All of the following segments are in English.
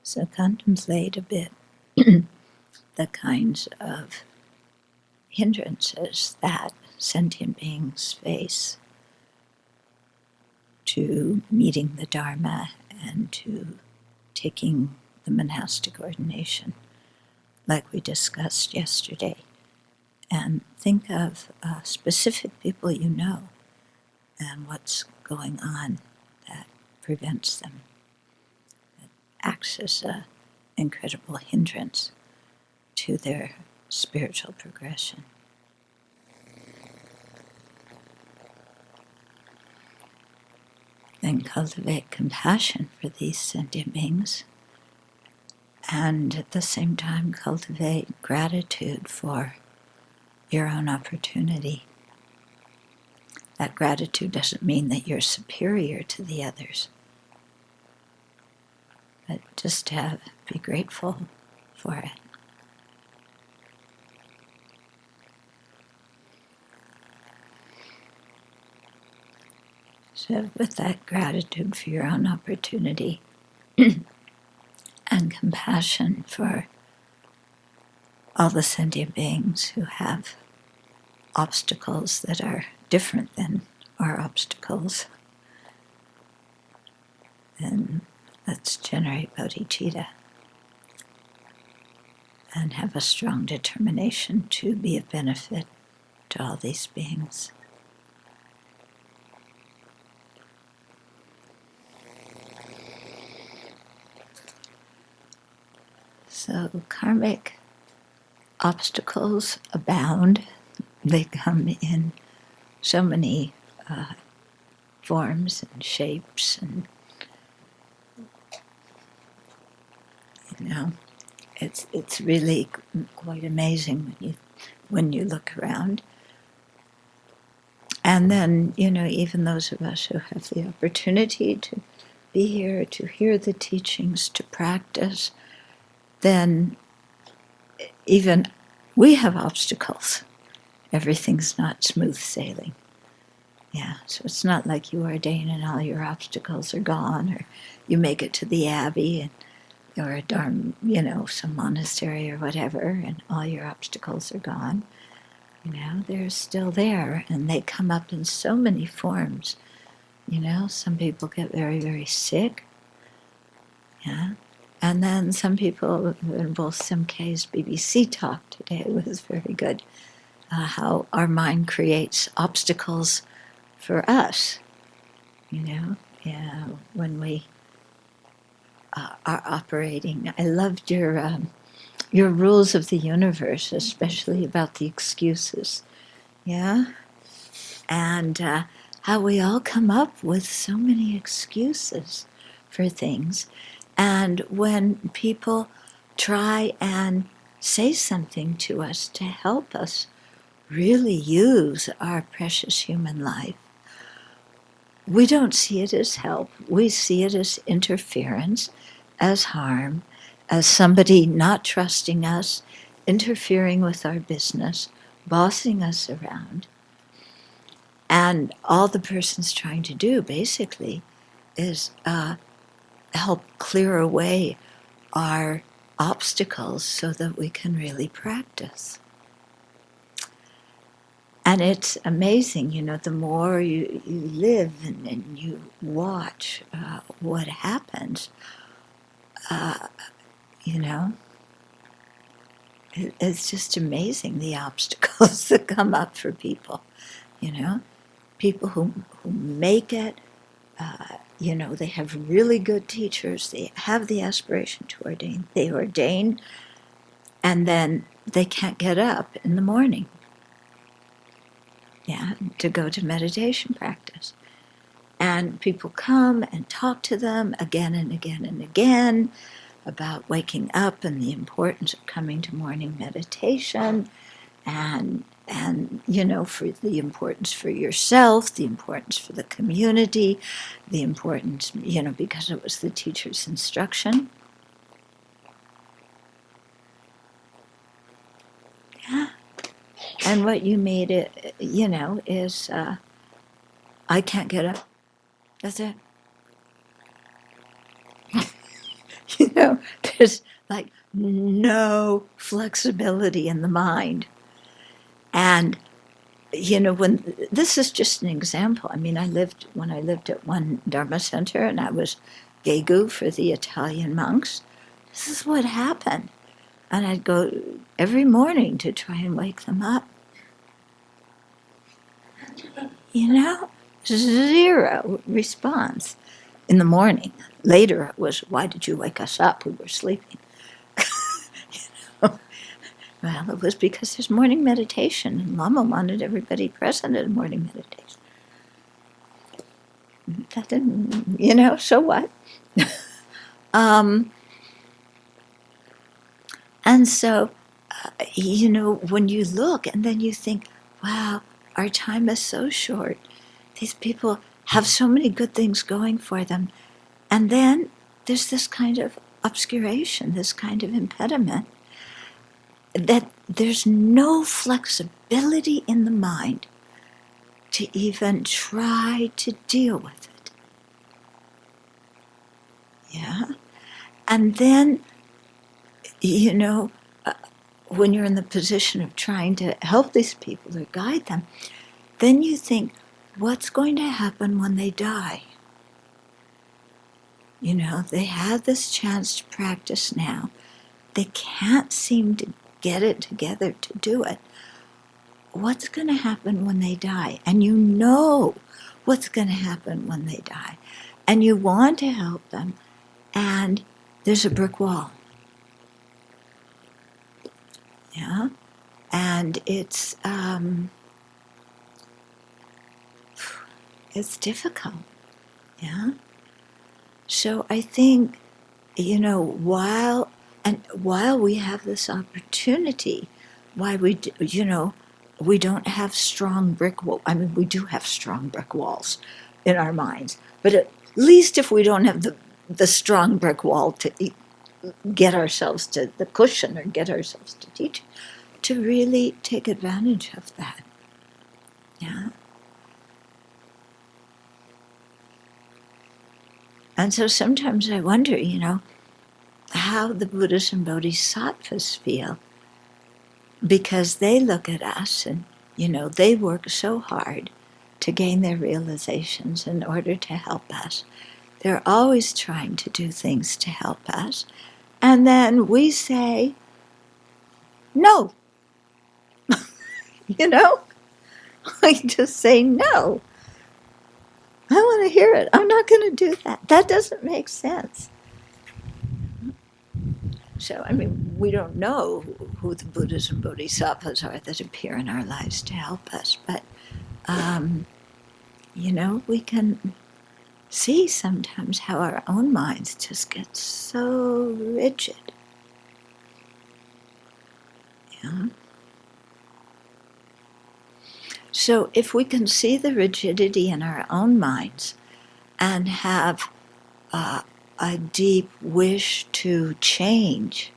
So contemplate a bit the kinds of hindrances that sentient beings face to meeting the Dharma and to taking the monastic ordination, like we discussed yesterday. And think of specific people you know and what's going on that prevents them, that acts as an incredible hindrance to their spiritual progression. Then cultivate compassion for these sentient beings, and at the same time cultivate gratitude for your own opportunity. That gratitude doesn't mean that you're superior to the others, but just be grateful for it. So with that gratitude for your own opportunity and compassion for all the sentient beings who have obstacles that are different than our obstacles, then let's generate bodhicitta and have a strong determination to be of benefit to all these beings. So karmic obstacles abound. They come in so many forms and shapes, and it's really quite amazing when you look around. And then even those of us who have the opportunity to be here, to hear the teachings, to practice, then even we have obstacles. Everything's not smooth sailing. Yeah, so it's not like you ordain and all your obstacles are gone, or you make it to the Abbey or a Dharma, some monastery or whatever, and all your obstacles are gone. They're still there, and they come up in so many forms. Some people get very, very sick. Yeah. And then some people, in both Simke's BBC talk today was very good, how our mind creates obstacles for us, when we are operating. I loved your rules of the universe, especially about the excuses, yeah? And how we all come up with so many excuses for things. And when people try and say something to us to help us really use our precious human life, we don't see it as help. We see it as interference, as harm, as somebody not trusting us, interfering with our business, bossing us around. And all the person's trying to do, basically, is help clear away our obstacles so that we can really practice. And it's amazing, the more you live and you watch what happens, it's just amazing, the obstacles that come up for people, people who make it. They have really good teachers. They have the aspiration to ordain. They ordain, and then they can't get up in the morning, to go to meditation practice. And people come and talk to them again and again and again about waking up and the importance of coming to morning meditation, and for the importance for yourself, the importance for the community, the importance, because it was the teacher's instruction. Yeah. And what you made it, is I can't get up. That's it. there's like no flexibility in the mind. And, when this is just an example. I mean, when I lived at one Dharma center and I was Gegu for the Italian monks, this is what happened. And I'd go every morning to try and wake them up. Zero response in the morning. Later it was, why did you wake us up? We were sleeping. Well, it was because there's morning meditation, and Lama wanted everybody present at morning meditation. That didn't, so what? And so, when you look and then you think, wow, our time is so short. These people have so many good things going for them. And then there's this kind of obscuration, this kind of impediment, that there's no flexibility in the mind to even try to deal with it. Yeah? And then, when you're in the position of trying to help these people or guide them, then you think, what's going to happen when they die? They have this chance to practice now. They can't seem to get it together to do it. What's going to happen when they die? And you know what's going to happen when they die. And you want to help them. And there's a brick wall. Yeah? And it's difficult. Yeah? So I think, while we have this opportunity, why we don't have strong brick walls. I mean, we do have strong brick walls in our minds, but at least if we don't have the strong brick wall to get ourselves to the cushion or get ourselves to teach, to really take advantage of that. Yeah. And so sometimes I wonder, how the Buddhas and Bodhisattvas feel, because they look at us and, they work so hard to gain their realizations in order to help us. They're always trying to do things to help us. And then we say, no. I just say no. I want to hear it. I'm not going to do that. That doesn't make sense. So, I mean, we don't know who the Buddhas and Bodhisattvas are that appear in our lives to help us, but, we can see sometimes how our own minds just get so rigid. Yeah. So if we can see the rigidity in our own minds and have a deep wish to change,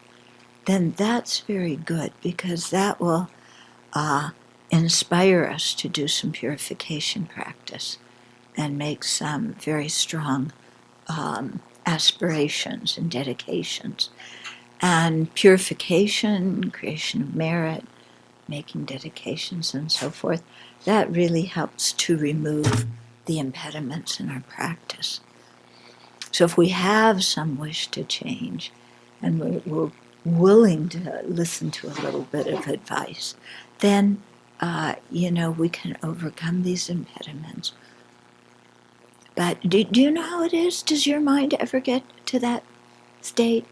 then that's very good, because that will inspire us to do some purification practice and make some very strong aspirations and dedications. And purification, creation of merit, making dedications and so forth, that really helps to remove the impediments in our practice. So if we have some wish to change and we're willing to listen to a little bit of advice, then, we can overcome these impediments. But do you know how it is? Does your mind ever get to that state?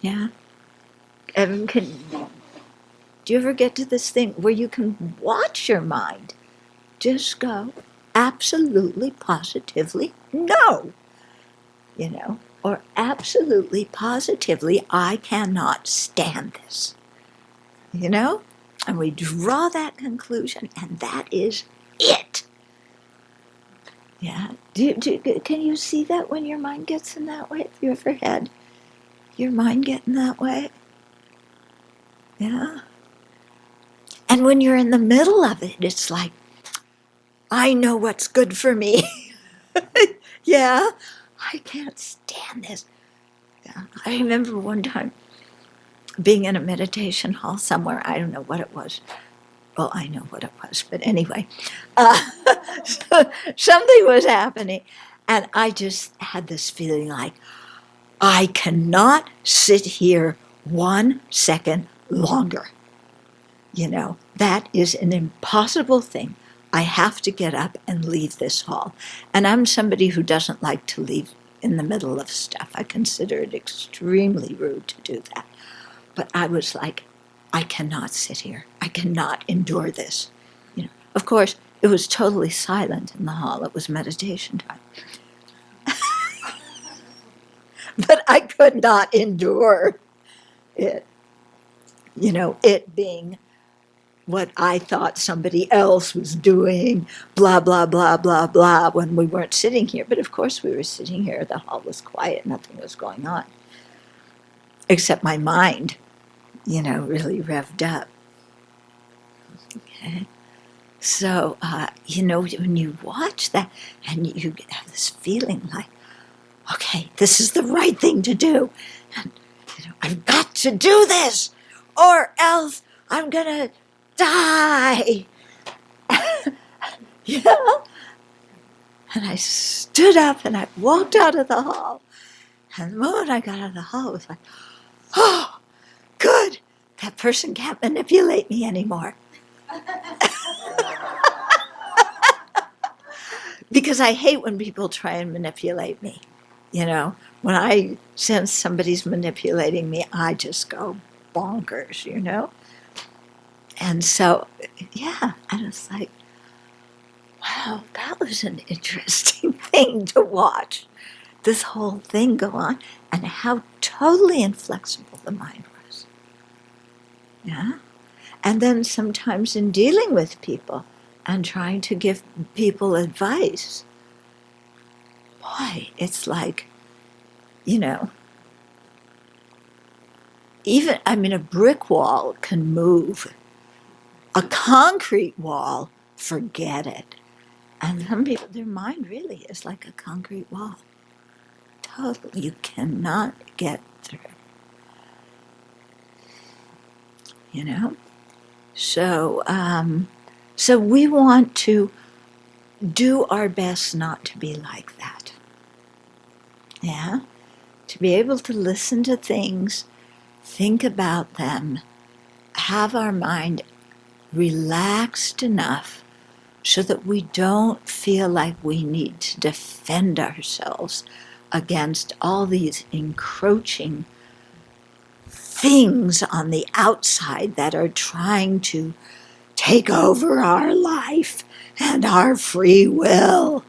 Yeah? Evan, do you ever get to this thing where you can watch your mind just go absolutely, positively, no? Or absolutely, positively, I cannot stand this. And we draw that conclusion, and that is it. Yeah. Can you see that when your mind gets in that way? Have you ever had your mind get in that way? Yeah. And when you're in the middle of it, it's like, I know what's good for me. Yeah. I can't stand this. Yeah. I remember one time being in a meditation hall somewhere. I don't know what it was. Well, I know what it was, but anyway, something was happening. And I just had this feeling like, I cannot sit here 1 second longer. That is an impossible thing. I have to get up and leave this hall. And I'm somebody who doesn't like to leave in the middle of stuff. I consider it extremely rude to do that. But I was like, I cannot sit here. I cannot endure this. Of course, it was totally silent in the hall. It was meditation time. But I could not endure it. It being what I thought somebody else was doing, blah, blah, blah, blah, blah, when we weren't sitting here. But of course we were sitting here. The hall was quiet. Nothing was going on. Except my mind, really revved up. Okay. So, when you watch that and you have this feeling like, okay, this is the right thing to do. And, I've got to do this or else I'm going to die. And I stood up and I walked out of the hall. And the moment I got out of the hall, it was like, oh, good. That person can't manipulate me anymore. Because I hate when people try and manipulate me. When I sense somebody's manipulating me, I just go bonkers, And so, yeah, and it's like, wow, that was an interesting thing to watch. This whole thing go on, and how totally inflexible the mind was. Yeah? And then sometimes in dealing with people and trying to give people advice, boy, it's like, a brick wall can move. A concrete wall, forget it. And some people, their mind really is like a concrete wall. Totally, you cannot get through. So we want to do our best not to be like that. Yeah? To be able to listen to things, think about them, have our mind relaxed enough so that we don't feel like we need to defend ourselves against all these encroaching things on the outside that are trying to take over our life and our free will.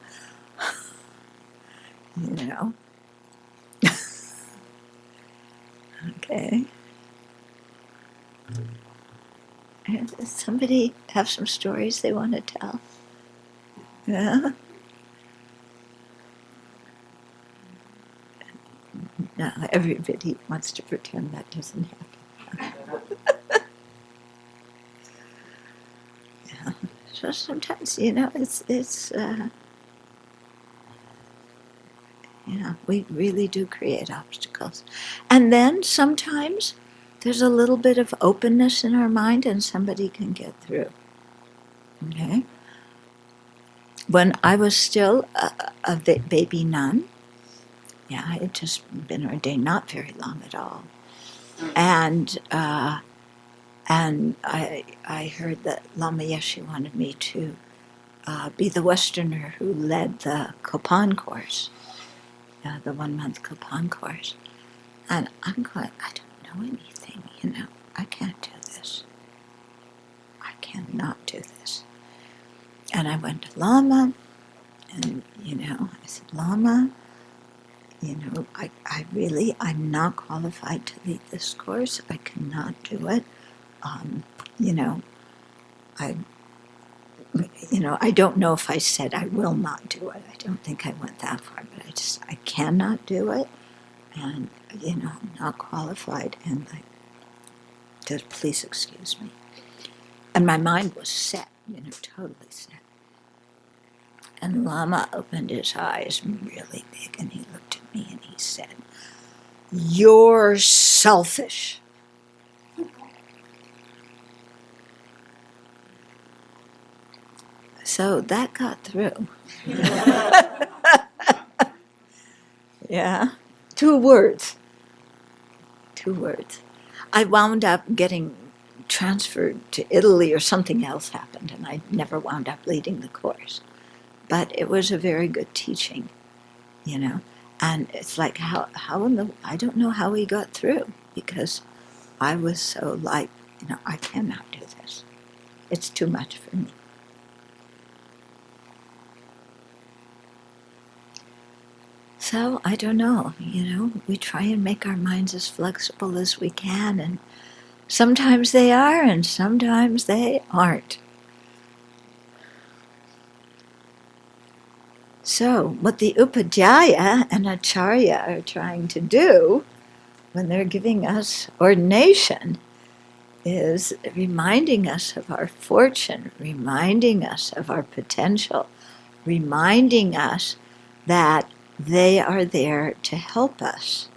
Okay. And does somebody have some stories they want to tell? Yeah? No, everybody wants to pretend that doesn't happen. Yeah. So sometimes, we really do create obstacles. And then sometimes there's a little bit of openness in our mind and somebody can get through. Okay? When I was still a baby nun, I had just been ordained not very long at all. And I heard that Lama Yeshe wanted me to be the Westerner who led the Kopan course, the 1-month Kopan course. And I'm going, I don't know anything, I can't do this. I cannot do this. And I went to Lama, and, I said, Lama, I'm not qualified to lead this course. I cannot do it. I don't know if I said I will not do it. I don't think I went that far, but I cannot do it. And, I'm not qualified. And I said, please excuse me. And my mind was set, totally set. And Lama opened his eyes really big and he looked at me and he said, you're selfish. So that got through. Yeah. 2 words. 2 words. I wound up getting transferred to Italy, or something else happened, and I never wound up leading the course. But it was a very good teaching, you know. And it's like, how I don't know how he got through, because I was so like, I cannot do this. It's too much for me. So I don't know, we try and make our minds as flexible as we can, and sometimes they are and sometimes they aren't. So what the Upadhyaya and Acharya are trying to do when they're giving us ordination is reminding us of our fortune, reminding us of our potential, reminding us that they are there to help us.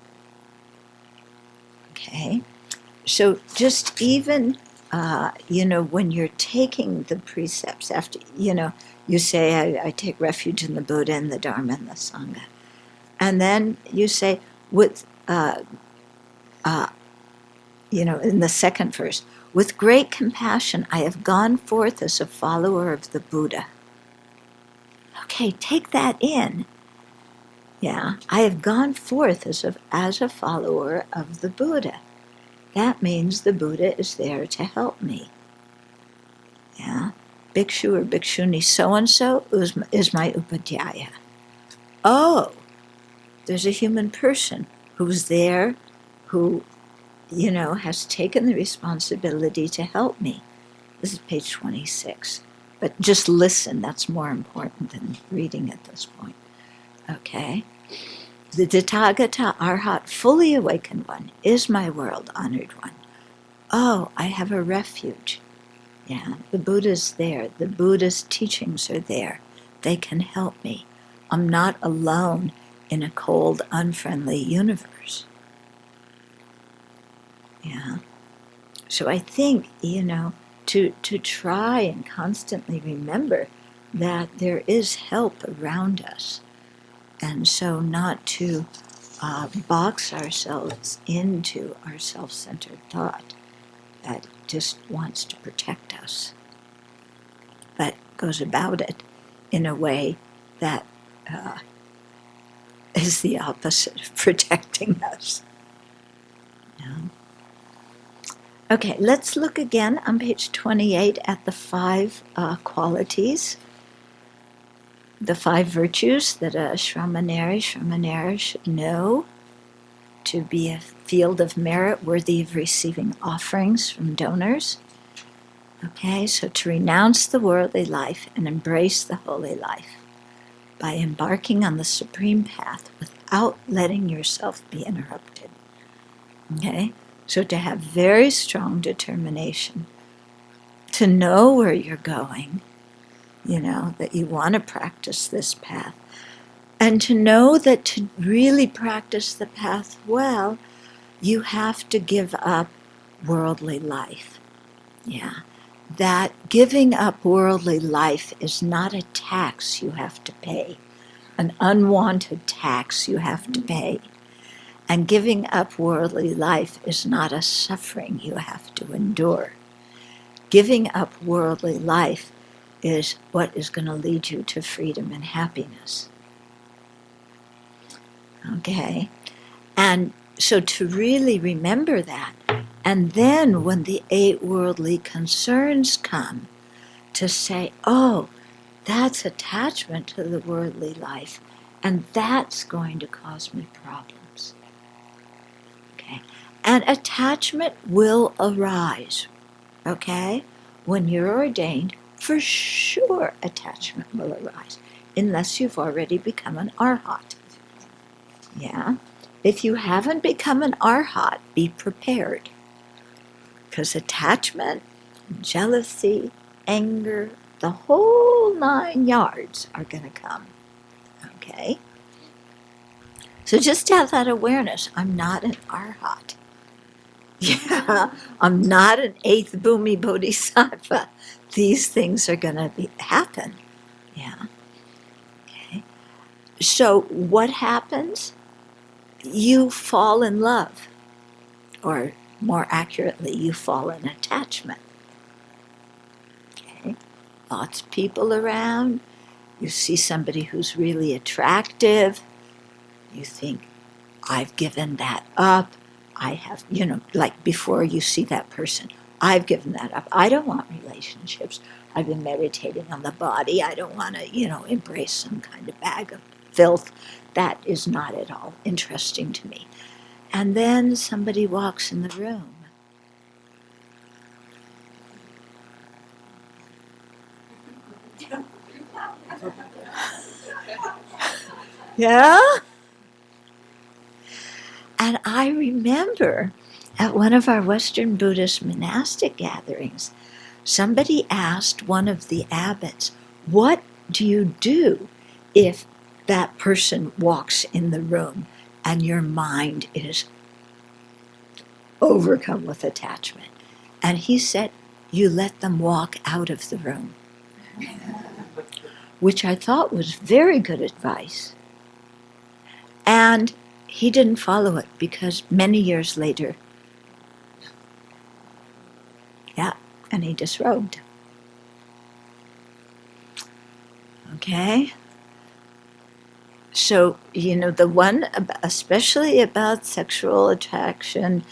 Okay? So just even, when you're taking the precepts, after, you say, I take refuge in the Buddha and the Dharma and the Sangha. And then you say, in the second verse, with great compassion, I have gone forth as a follower of the Buddha. Okay, take that in. Yeah, I have gone forth as a follower of the Buddha. That means the Buddha is there to help me. Yeah, Bhikshu or Bhikshuni so-and-so is my Upadhyaya. Oh, there's a human person who's there, who, has taken the responsibility to help me. This is page 26. But just listen, that's more important than reading at this point. Okay? The Tathagata Arhat, fully awakened one, is my world honored one. Oh, I have a refuge. Yeah, the Buddha's there. The Buddha's teachings are there. They can help me. I'm not alone in a cold, unfriendly universe. Yeah. So I think, to try and constantly remember that there is help around us. And so not to box ourselves into our self-centered thought that just wants to protect us, but goes about it in a way that is the opposite of protecting us. No. Okay, let's look again on page 28 at the 5 qualities, the 5 virtues that a Shramanera should know to be a field of merit worthy of receiving offerings from donors. Okay, so to renounce the worldly life and embrace the holy life by embarking on the supreme path without letting yourself be interrupted. Okay, so to have very strong determination, to know where you're going, that you want to practice this path, and to know that to really practice the path well, you have to give up worldly life. Yeah. That giving up worldly life is not a tax you have to pay, an unwanted tax you have to pay. And giving up worldly life is not a suffering you have to endure. Giving up worldly life is what is going to lead you to freedom and happiness. Okay? And so to really remember that, and then when the 8 worldly concerns come, to say, oh, that's attachment to the worldly life, and that's going to cause me problems. Okay? And attachment will arise. Okay? When you're ordained, for sure attachment will arise, unless you've already become an arhat. Yeah? If you haven't become an arhat, be prepared. Because attachment, jealousy, anger, the whole 9 yards are going to come. Okay? So So just have that awareness. I'm not an arhat. Yeah, I'm not an eighth Bhumi Bodhisattva. These things are going to happen. Yeah. Okay. So what happens? You fall in love, or more accurately, you fall in attachment. Okay. Lots of people around. You see somebody who's really attractive. You think, I've given that up. I have, like before you see that person, I've given that up. I don't want relationships. I've been meditating on the body. I don't want to, embrace some kind of bag of filth. That is not at all interesting to me. And then somebody walks in the room. Yeah? And I remember at one of our Western Buddhist monastic gatherings, somebody asked one of the abbots, what do you do if that person walks in the room and your mind is overcome with attachment? And he said, you let them walk out of the room, which I thought was very good advice. And he didn't follow it because many years later, and he disrobed. Okay? So, the one, especially about sexual attraction,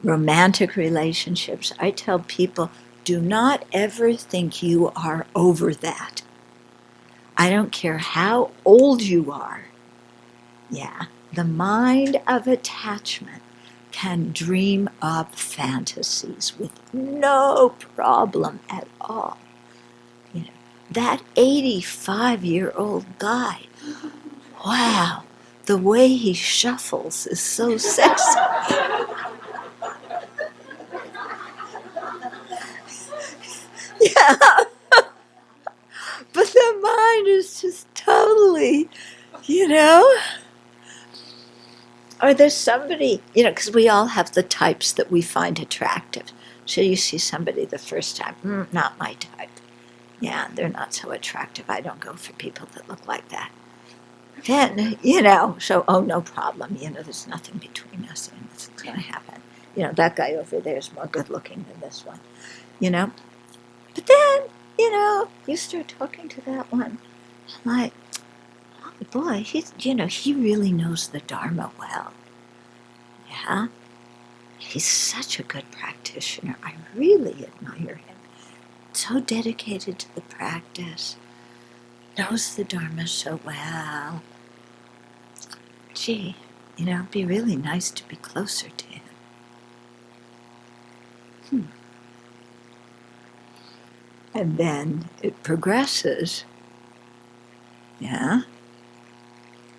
romantic relationships, I tell people, do not ever think you are over that. I don't care how old you are. Yeah, the mind of attachment can dream up fantasies with no problem at all. That 85-year-old guy, wow, the way he shuffles is so sexy. Yeah, but the mind is just totally, or there's somebody, because we all have the types that we find attractive. So you see somebody the first time, not my type. Yeah, they're not so attractive. I don't go for people that look like that. Then, so, no problem. There's nothing between us and it's going to happen. That guy over there is more good looking than this one, But then, you start talking to that one. I'm like, oh boy, he really knows the Dharma well. Yeah? He's such a good practitioner. I really admire him. So dedicated to the practice. Knows the Dharma so well. Gee, it'd be really nice to be closer to him. And then it progresses. Yeah?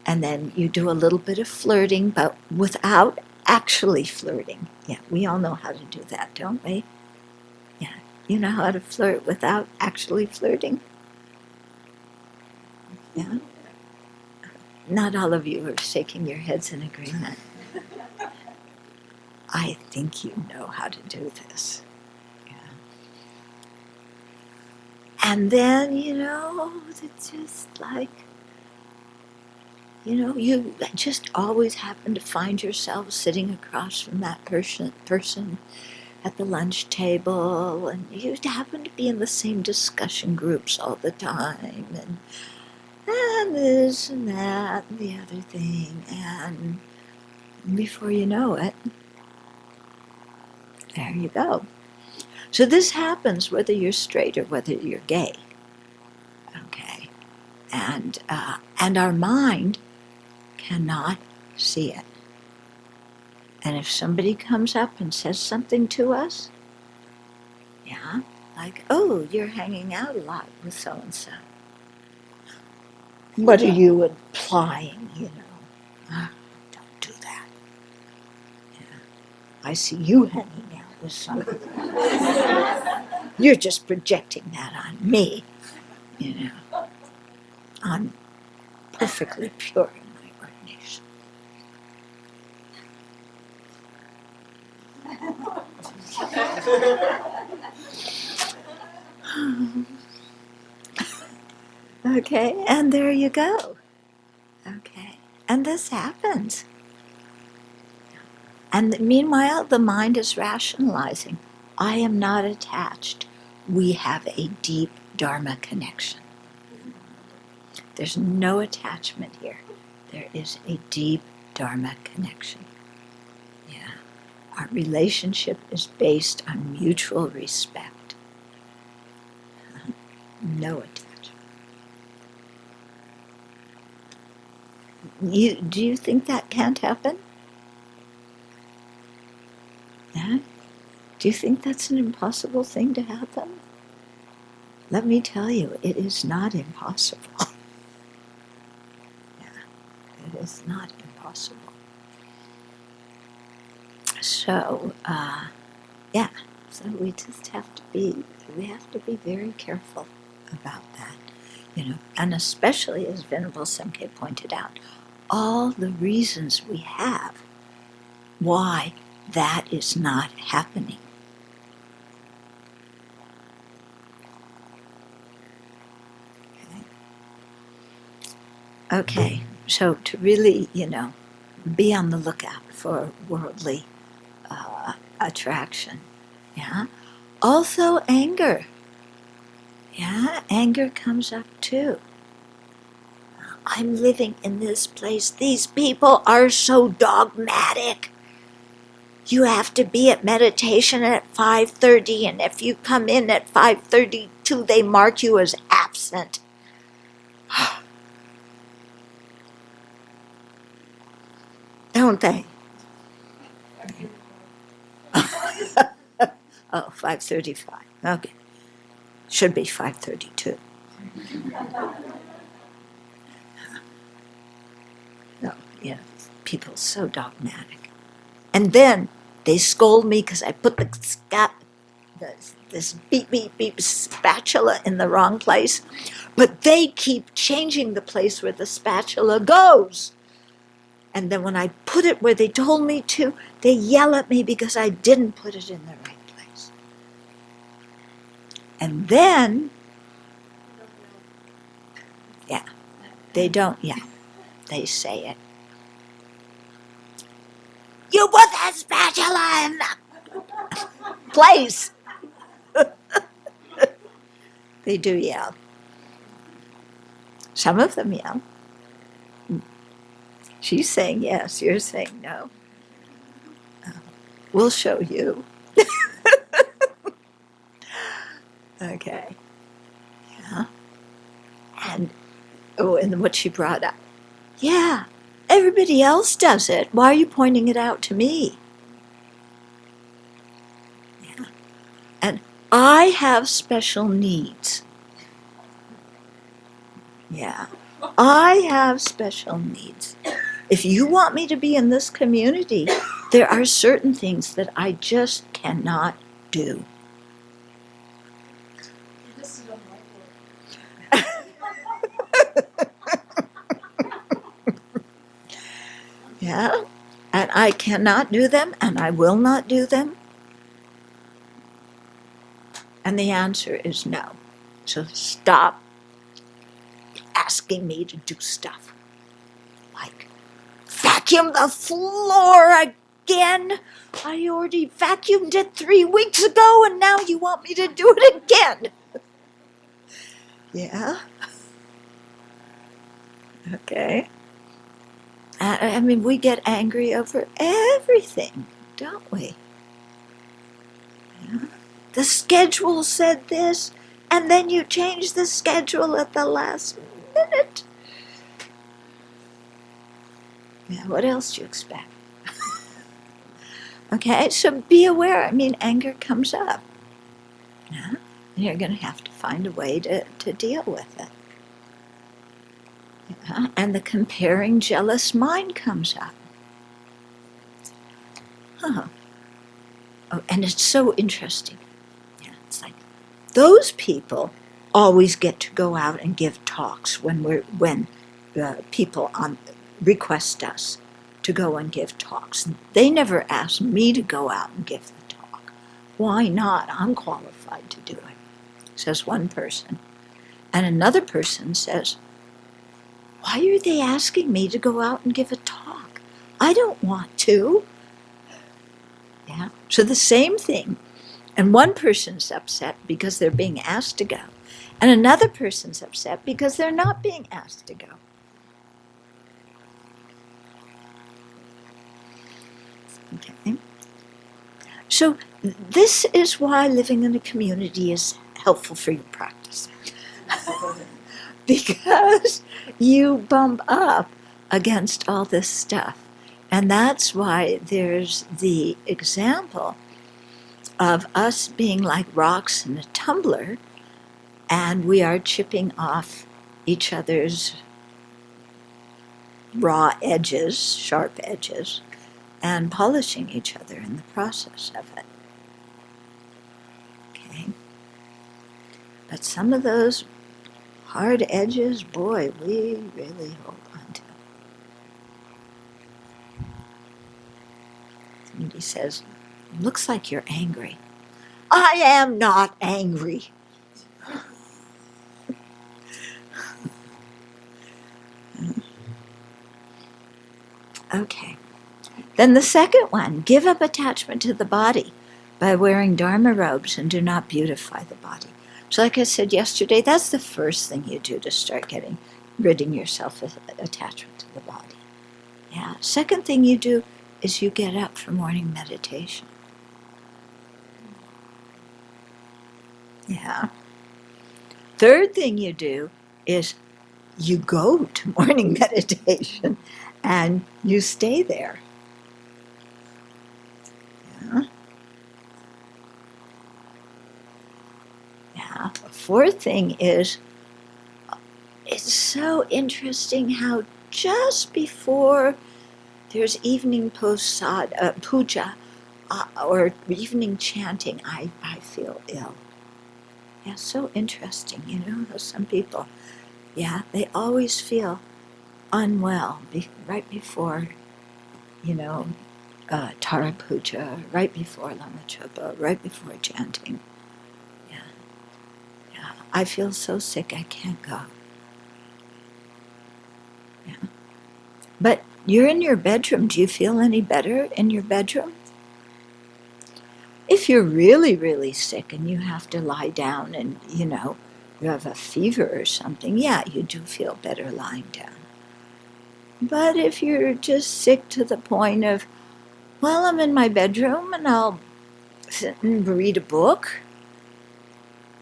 And then you do a little bit of flirting, but without actually flirting. Yeah, we all know how to do that, don't we? Yeah, you know how to flirt without actually flirting? Yeah? Not all of you are shaking your heads in agreement. I think you know how to do this. Yeah. And then, it's just like, you just always happen to find yourself sitting across from that person at the lunch table, and you happen to be in the same discussion groups all the time, and this and that and the other thing, and before you know it, there you go. So this happens whether you're straight or whether you're gay. Okay, and our mind cannot see it. And if somebody comes up and says something to us, yeah, like, oh, you're hanging out a lot with so-and-so. What are you implying, don't do that. Yeah. I see you hanging out with someone. You're just projecting that on me, I'm perfectly pure in my ordination. Okay, and there you go. Okay, and this happens. And meanwhile, the mind is rationalizing. I am not attached. We have a deep Dharma connection. There's no attachment here. There is a deep Dharma connection. Yeah. Our relationship is based on mutual respect. No attachment. Do you think that can't happen? Yeah? Do you think that's an impossible thing to happen? Let me tell you, it is not impossible. Yeah, it is not impossible. So, yeah, so we just have to be very careful about that, and especially, as Venerable Semke pointed out, all the reasons we have why that is not happening. Okay, so to really, be on the lookout for worldly attraction. Yeah. Also anger. Yeah, anger comes up too. I'm living in this place. These people are so dogmatic. You have to be at meditation at 5:30, and if you come in at 5:32, they mark you as absent. Don't they? Oh, 5:35. Okay. Should be 5:32. No, people so dogmatic. And then they scold me because I put this beep, beep, beep spatula in the wrong place. But they keep changing the place where the spatula goes. And then when I put it where they told me to, they yell at me because I didn't put it in the right place. And then, they don't yell. They say it. You put that spatula in the place. They do yell. Some of them yell. She's saying yes, you're saying no. We'll show you. Okay. Yeah. And what she brought up. Yeah, everybody else does it. Why are you pointing it out to me? Yeah. And I have special needs. Yeah. I have special needs. If you want me to be in this community, there are certain things that I just cannot do. Yeah, and I cannot do them, and I will not do them. And the answer is no. So stop asking me to do stuff. Like, vacuum the floor again? I already vacuumed it 3 weeks ago, and now you want me to do it again. Yeah. Okay. I mean, we get angry over everything, don't we? Yeah. The schedule said this, and then you change the schedule at the last minute. Yeah, what else do you expect? Okay, so be aware. I mean, anger comes up. Yeah? And you're going to have to find a way to deal with it. Yeah? And the comparing jealous mind comes up. Huh. Oh, and it's so interesting. Yeah, it's like those people always get to go out and give talks when people request us. to go and give talks. They never asked me to go out and give the talk. Why not? I'm qualified to do it, says one person. And another person says, why are they asking me to go out and give a talk? I don't want to. Yeah. So the same thing. And one person's upset because they're being asked to go. And another person's upset because they're not being asked to go. Okay. So this is why living in a community is helpful for your practice. Because you bump up against all this stuff. And that's why there's the example of us being like rocks in a tumbler, and we are chipping off each other's raw edges, sharp edges, and polishing each other in the process of it. Okay? But some of those hard edges, boy, we really hold on to. And he says, looks like you're angry. I am not angry. Okay. Then the second one, give up attachment to the body by wearing Dharma robes and do not beautify the body. So like I said yesterday, that's the first thing you do to start ridding yourself of attachment to the body. Yeah. Second thing you do is you get up for morning meditation. Yeah. Third thing you do is you go to morning meditation and you stay there. Yeah. Yeah. The fourth thing is, it's so interesting how just before there's evening puja or evening chanting, I feel ill. Yeah, so interesting, how some people, they always feel unwell right before, Tara Puja, right before Lama Chopa, right before chanting. Yeah, I feel so sick I can't go. Yeah. But you're in your bedroom. Do you feel any better in your bedroom? If you're really, really sick and you have to lie down and, you have a fever or something, yeah, you do feel better lying down. But if you're just sick to the point of, well, I'm in my bedroom and I'll sit and read a book,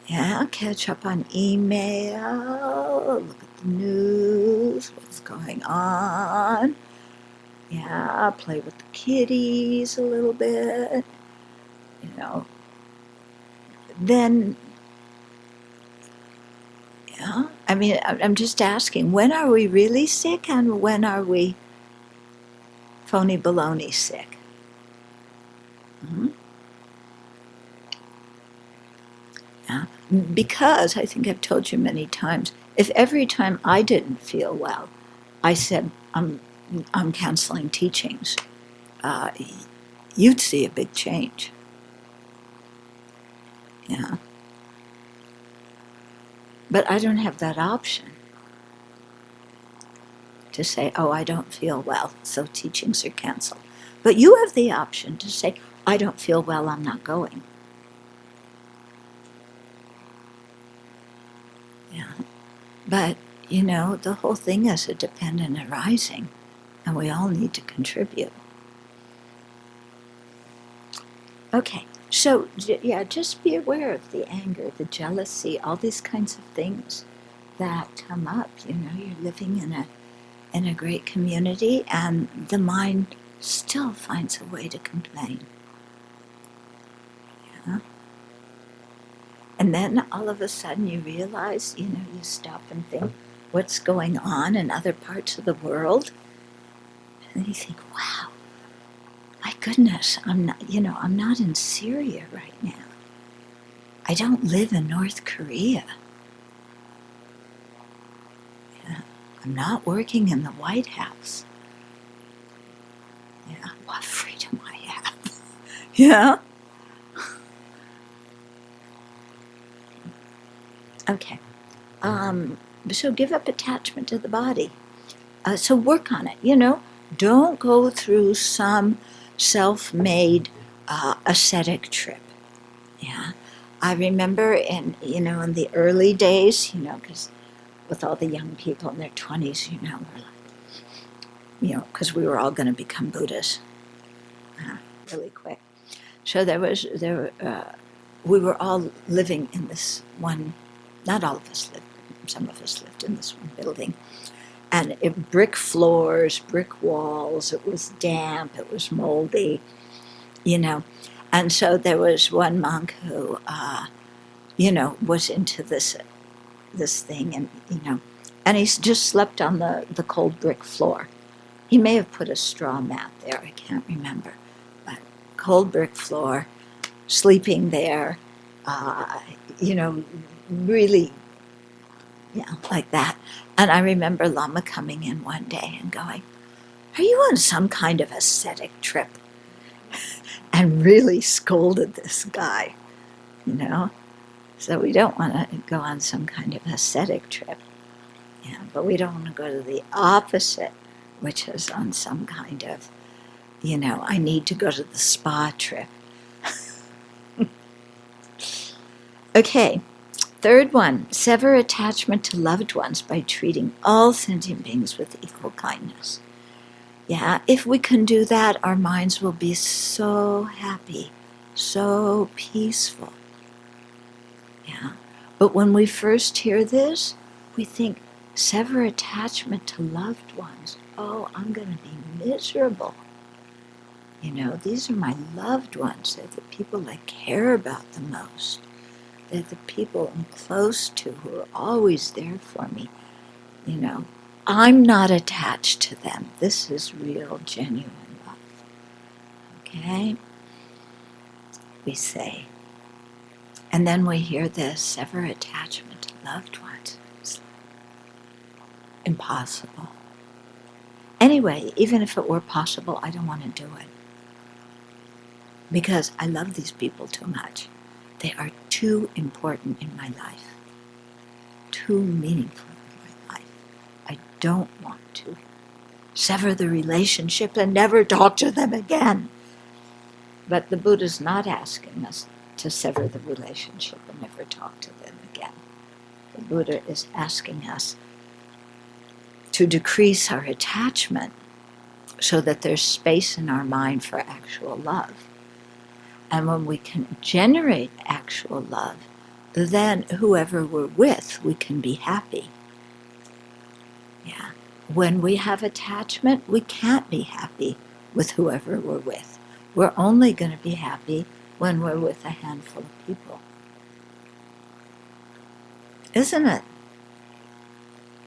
catch up on email, look at the news, what's going on, play with the kitties a little bit, then, I'm just asking, when are we really sick and when are we phony baloney sick? Mm-hmm. Yeah. Because I think I've told you many times, if every time I didn't feel well, I said, I'm canceling teachings, you'd see a big change. Yeah. But I don't have that option to say, oh, I don't feel well, so teachings are canceled. But you have the option to say, I don't feel well, I'm not going. Yeah. But, the whole thing is a dependent arising, and we all need to contribute. Okay, so, just be aware of the anger, the jealousy, all these kinds of things that come up. You're living in a great community, and the mind still finds a way to complain. Yeah. And then all of a sudden you realize, you stop and think, what's going on in other parts of the world? And you think, wow, my goodness, I'm not in Syria right now. I don't live in North Korea. Yeah. I'm not working in the White House. Yeah. Okay. So give up attachment to the body. So work on it. Don't go through some self-made ascetic trip. Yeah. I remember in the early days, because with all the young people in their 20s, we're like, because we were all going to become Buddhas really quick. So we were all living in this one, not all of us lived, some of us lived in this one building. And brick floors, brick walls, it was damp, it was moldy. And so there was one monk who, was into this thing, and he just slept on the cold brick floor. He may have put a straw mat there, I can't remember, but cold brick floor, sleeping there, really, like that. And I remember Lama coming in one day and going, "Are you on some kind of ascetic trip?" And really scolded this guy, So we don't want to go on some kind of ascetic trip. Yeah, but we don't want to go to the opposite, which is on some kind of, I need to go to the spa trip. Okay, third one, sever attachment to loved ones by treating all sentient beings with equal kindness. Yeah, if we can do that, our minds will be so happy, so peaceful. Yeah, but when we first hear this, we think, sever attachment to loved ones. Oh, I'm going to be miserable. These are my loved ones. They're the people I care about the most. They're the people I'm close to who are always there for me. I'm not attached to them. This is real, genuine love. Okay? We say. And then we hear this, sever attachment to loved ones. It's impossible. Anyway, even if it were possible, I don't want to do it. Because I love these people too much. They are too important in my life. Too meaningful in my life. I don't want to sever the relationship and never talk to them again. But the Buddha's not asking us to sever the relationship and never talk to them again. The Buddha is asking us to decrease our attachment so that there's space in our mind for actual love. And when we can generate actual love, then whoever we're with, we can be happy. Yeah. When we have attachment, we can't be happy with whoever we're with. We're only going to be happy when we're with a handful of people. Isn't it?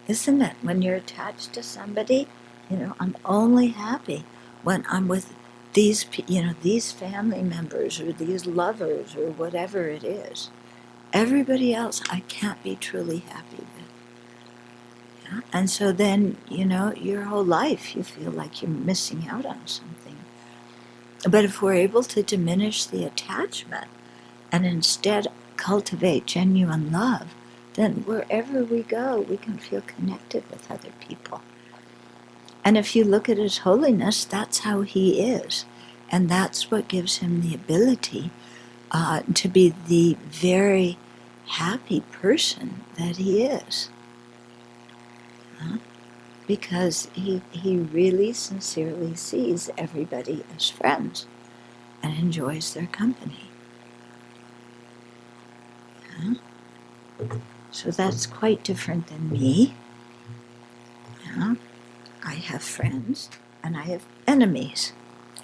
Isn't it? When you're attached to somebody, I'm only happy when I'm with these family members or these lovers or whatever it is. Everybody else I can't be truly happy with. Yeah? And so then, your whole life you feel like you're missing out on something. But if we're able to diminish the attachment and instead cultivate genuine love, then wherever we go, we can feel connected with other people. And if you look at His holiness, that's how He is. And that's what gives Him the ability to be the very happy person that He is. Because he really sincerely sees everybody as friends and enjoys their company. Yeah? So that's quite different than me. Yeah? I have friends and I have enemies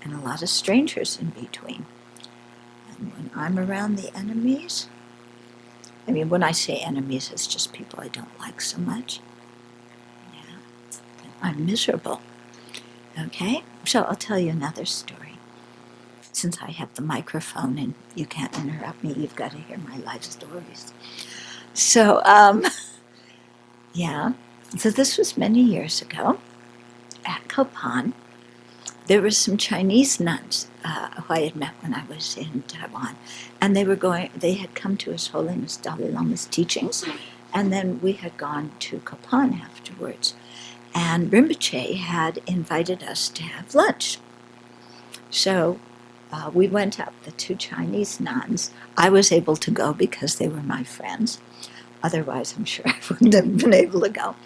and a lot of strangers in between. And when I'm around the enemies, when I say enemies, it's just people I don't like so much. I'm miserable. Okay? So I'll tell you another story. Since I have the microphone and you can't interrupt me, you've got to hear my life stories. So, yeah. So this was many years ago at Kopan. there were some Chinese nuns who I had met when I was in Taiwan, and they had come to His Holiness Dalai Lama's teachings, and then we had gone to Kapan afterwards, and Rinpoche had invited us to have lunch. So we went up, the two Chinese nuns. I was able to go because they were my friends. Otherwise, I'm sure I wouldn't have been able to go.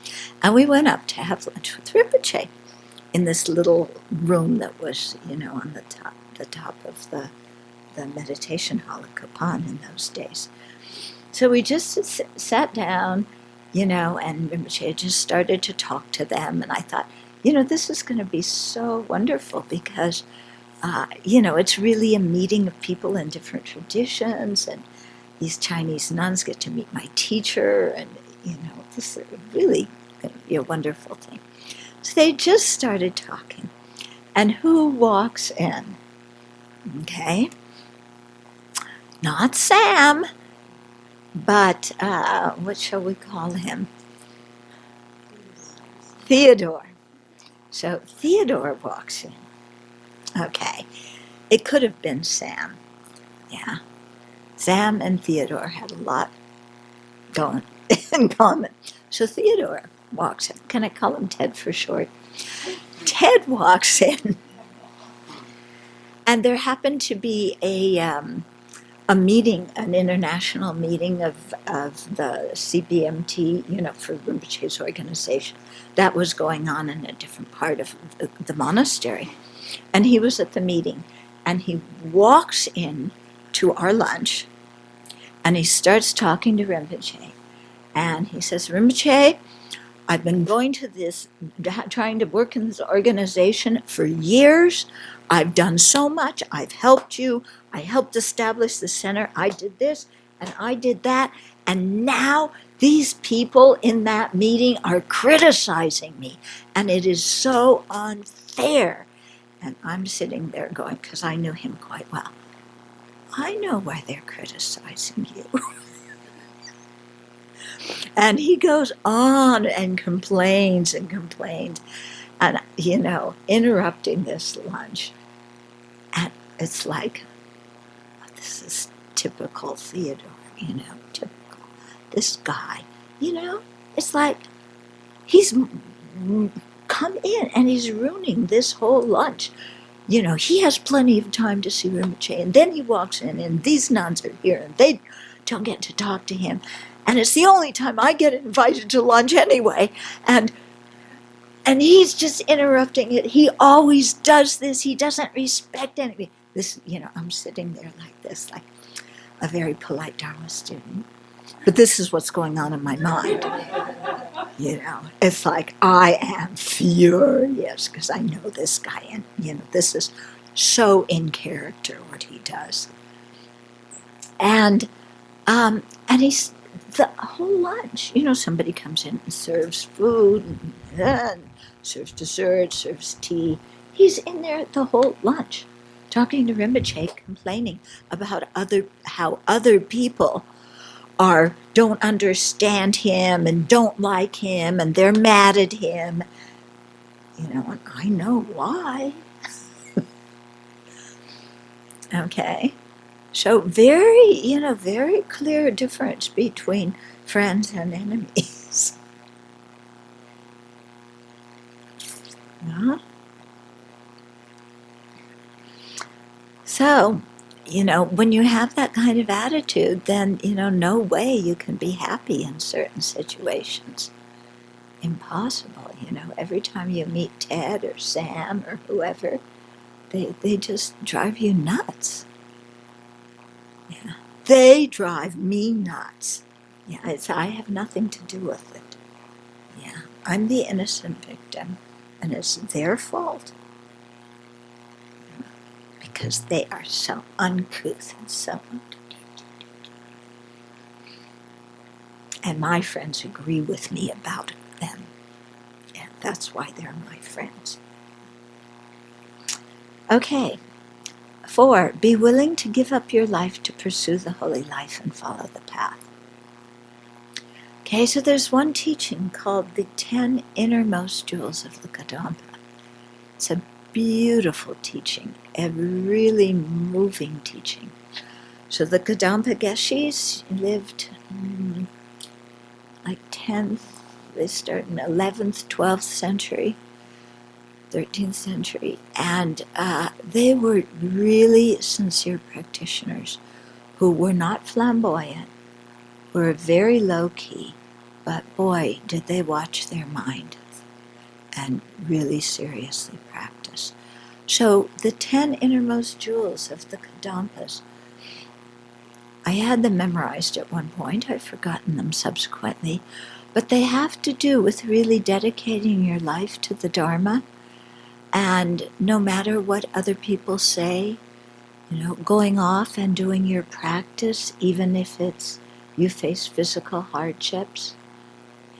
And we went up to have lunch with Rinpoche in this little room that was, on the top of the meditation hall at Kapan in those days. So we just sat down, and Rinpoche just started to talk to them. And I thought, this is going to be so wonderful because, it's really a meeting of people in different traditions. And these Chinese nuns get to meet my teacher. And, this is really going to be a wonderful thing. So they just started talking. And who walks in? Okay. Not Sam, but what shall we call him? Theodore. So Theodore walks in. Okay. It could have been Sam. Yeah. Sam and Theodore had a lot going in common. So Theodore walks in. Can I call him Ted for short? Ted walks in. And there happened to be a meeting, an international meeting of the CBMT, for Rinpoche's organization. That was going on in a different part of the monastery. And he was at the meeting. And he walks in to our lunch. And he starts talking to Rinpoche. And he says, Rinpoche, I've been going to this, trying to work in this organization for years. I've done so much. I've helped you. I helped establish the center. I did this and I did that. And now these people in that meeting are criticizing me. And it is so unfair. And I'm sitting there going, because I knew him quite well, I know why they're criticizing you. And he goes on and complains and, interrupting this lunch. And it's like, this is typical Theodore, typical. This guy, it's like he's come in and he's ruining this whole lunch. He has plenty of time to see Rinpoche, and then he walks in, and these nuns are here, and they don't get to talk to him. And it's the only time I get invited to lunch anyway. And he's just interrupting it. He always does this. He doesn't respect anybody. This, I'm sitting there like this, like a very polite Dharma student. But this is what's going on in my mind. It's like I am furious because I know this guy. And, this is so in character what he does. And he's, the whole lunch, somebody comes in and serves food, and serves dessert, serves tea. He's in there the whole lunch, talking to Rinpoche, complaining about how other people don't understand him and don't like him and they're mad at him. And I know why. Okay. So very clear difference between friends and enemies. Yeah. So, when you have that kind of attitude, then, no way you can be happy in certain situations. Impossible, every time you meet Ted or Sam or whoever, they just drive you nuts. Yeah. They drive me nuts. Yeah, I have nothing to do with it. Yeah, I'm the innocent victim, and it's their fault. Because they are so uncouth and so... And my friends agree with me about them. And that's why they're my friends. Okay. 4, be willing to give up your life to pursue the holy life and follow the path. Okay, so there's one teaching called the 10 Innermost Jewels of the Kadampa. It's a beautiful teaching, a really moving teaching. So the Kadampa Geshis lived like 10th, they start in 11th, 12th century, 13th century, and they were really sincere practitioners who were not flamboyant, were very low-key, but boy, did they watch their mind and really seriously practice. So the 10 innermost jewels of the Kadampas, I had them memorized at one point, I've forgotten them subsequently, but they have to do with really dedicating your life to the Dharma, and no matter what other people say, going off and doing your practice, even if it's you face physical hardships,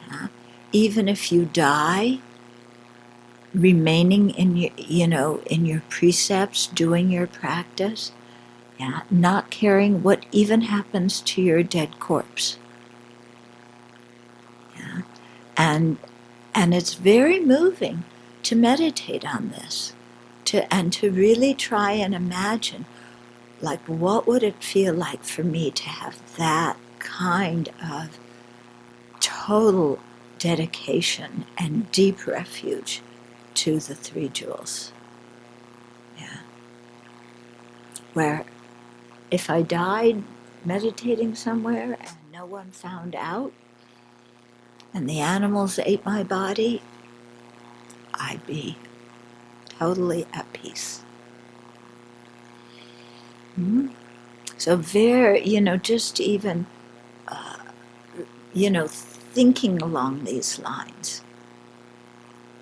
yeah? Even if you die, remaining in in your precepts, doing your practice, yeah, not caring what even happens to your dead corpse. Yeah. And it's very moving to meditate on this, to really try and imagine, like, what would it feel like for me to have that kind of total dedication and deep refuge to the three jewels. Yeah. Where if I died meditating somewhere and no one found out, and the animals ate my body, I'd be totally at peace. Mm-hmm. So just even, thinking along these lines.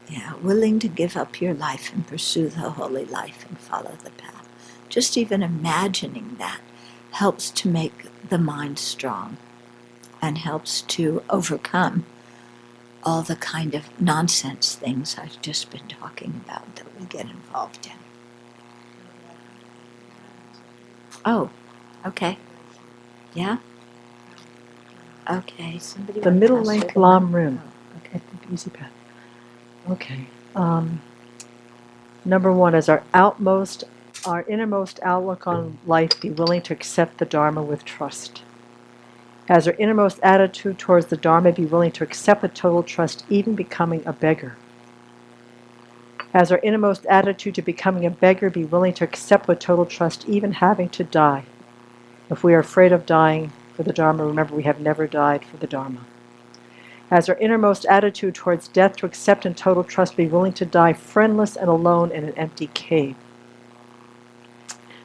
Yeah, willing to give up your life and pursue the holy life and follow the path. Just even imagining that helps to make the mind strong and helps to overcome all the kind of nonsense things I've just been talking about that we get involved in. Oh, okay. Yeah? Okay, somebody. The middle length Lam Rim. Okay, easy path. Okay. Number one is our innermost outlook on life be willing to accept the Dharma with trust. As our innermost attitude towards the Dharma be willing to accept with total trust, even becoming a beggar. As our innermost attitude to becoming a beggar be willing to accept with total trust, even having to die. If we are afraid of dying for the Dharma, remember we have never died for the Dharma. As our innermost attitude towards death to accept in total trust, be willing to die friendless and alone in an empty cave.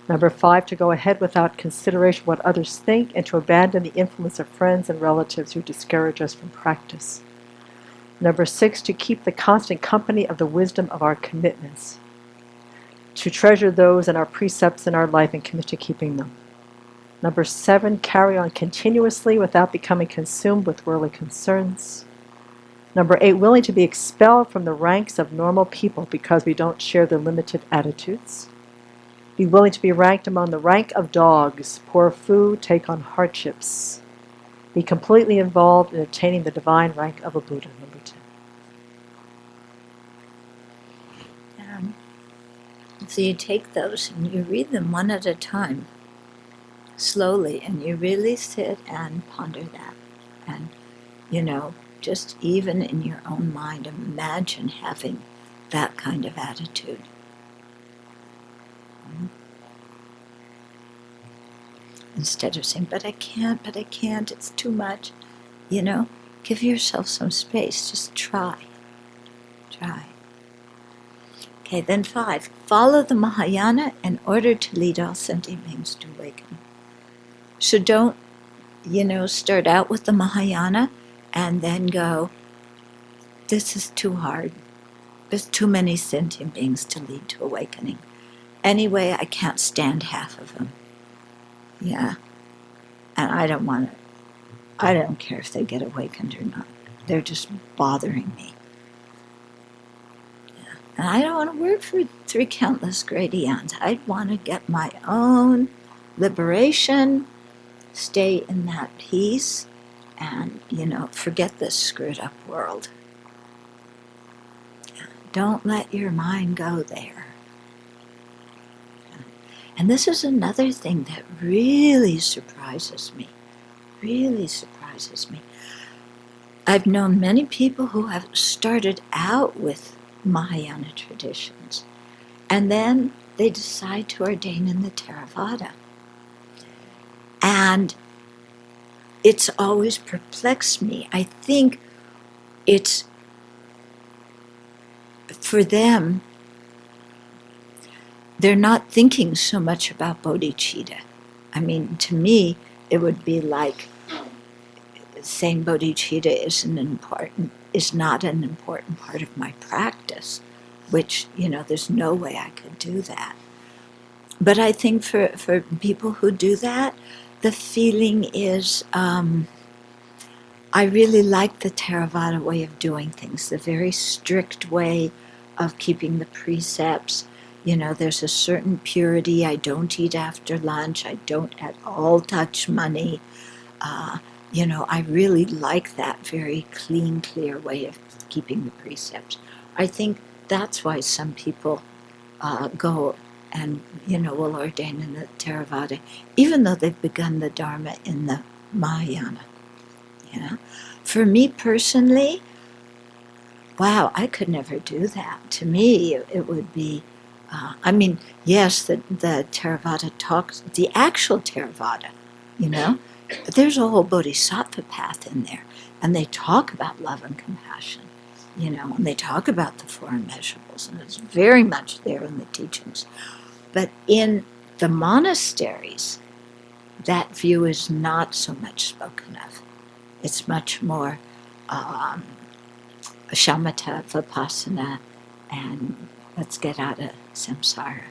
Number 5, to go ahead without consideration of what others think and to abandon the influence of friends and relatives who discourage us from practice. Number 6, to keep the constant company of the wisdom of our commitments. To treasure those and our precepts in our life and commit to keeping them. Number 7, carry on continuously without becoming consumed with worldly concerns. Number 8, willing to be expelled from the ranks of normal people because we don't share their limited attitudes. Be willing to be ranked among the rank of dogs, pour food, take on hardships. Be completely involved in attaining the divine rank of a Buddha. Number 10. So you take those and you read them one at a time, slowly, and you really sit and ponder that. And, just even in your own mind, imagine having that kind of attitude. Instead of saying, but I can't, it's too much. Give yourself some space. Just try. Okay, then 5. Follow the Mahayana in order to lead all sentient beings to awaken. So don't, start out with the Mahayana and then go, this is too hard. There's too many sentient beings to lead to awakening. Anyway, I can't stand half of them. Yeah. And I don't want it. I don't care if they get awakened or not. They're just bothering me. Yeah. And I don't want to work for 3 countless great eons. I want to get my own liberation, stay in that peace, and, forget this screwed up world. Yeah. Don't let your mind go there. And this is another thing that really surprises me. Really surprises me. I've known many people who have started out with Mahayana traditions, and then they decide to ordain in the Theravada. And it's always perplexed me. I think it's, for them, they're not thinking so much about bodhicitta. I mean, to me, it would be like saying bodhicitta is not an important part of my practice, which, there's no way I could do that. But I think for people who do that, the feeling is, I really like the Theravada way of doing things, the very strict way of keeping the precepts. There's a certain purity. I don't eat after lunch. I don't at all touch money. I really like that very clean, clear way of keeping the precepts. I think that's why some people go and, will ordain in the Theravada, even though they've begun the Dharma in the Mahayana. For me personally, wow, I could never do that. To me, it would be, yes, the Theravada talks, the actual Theravada, there's a whole bodhisattva path in there. And they talk about love and compassion, and they talk about the four immeasurables, and it's very much there in the teachings. But in the monasteries, that view is not so much spoken of. It's much more shamatha, vipassana, and let's get out of samsara.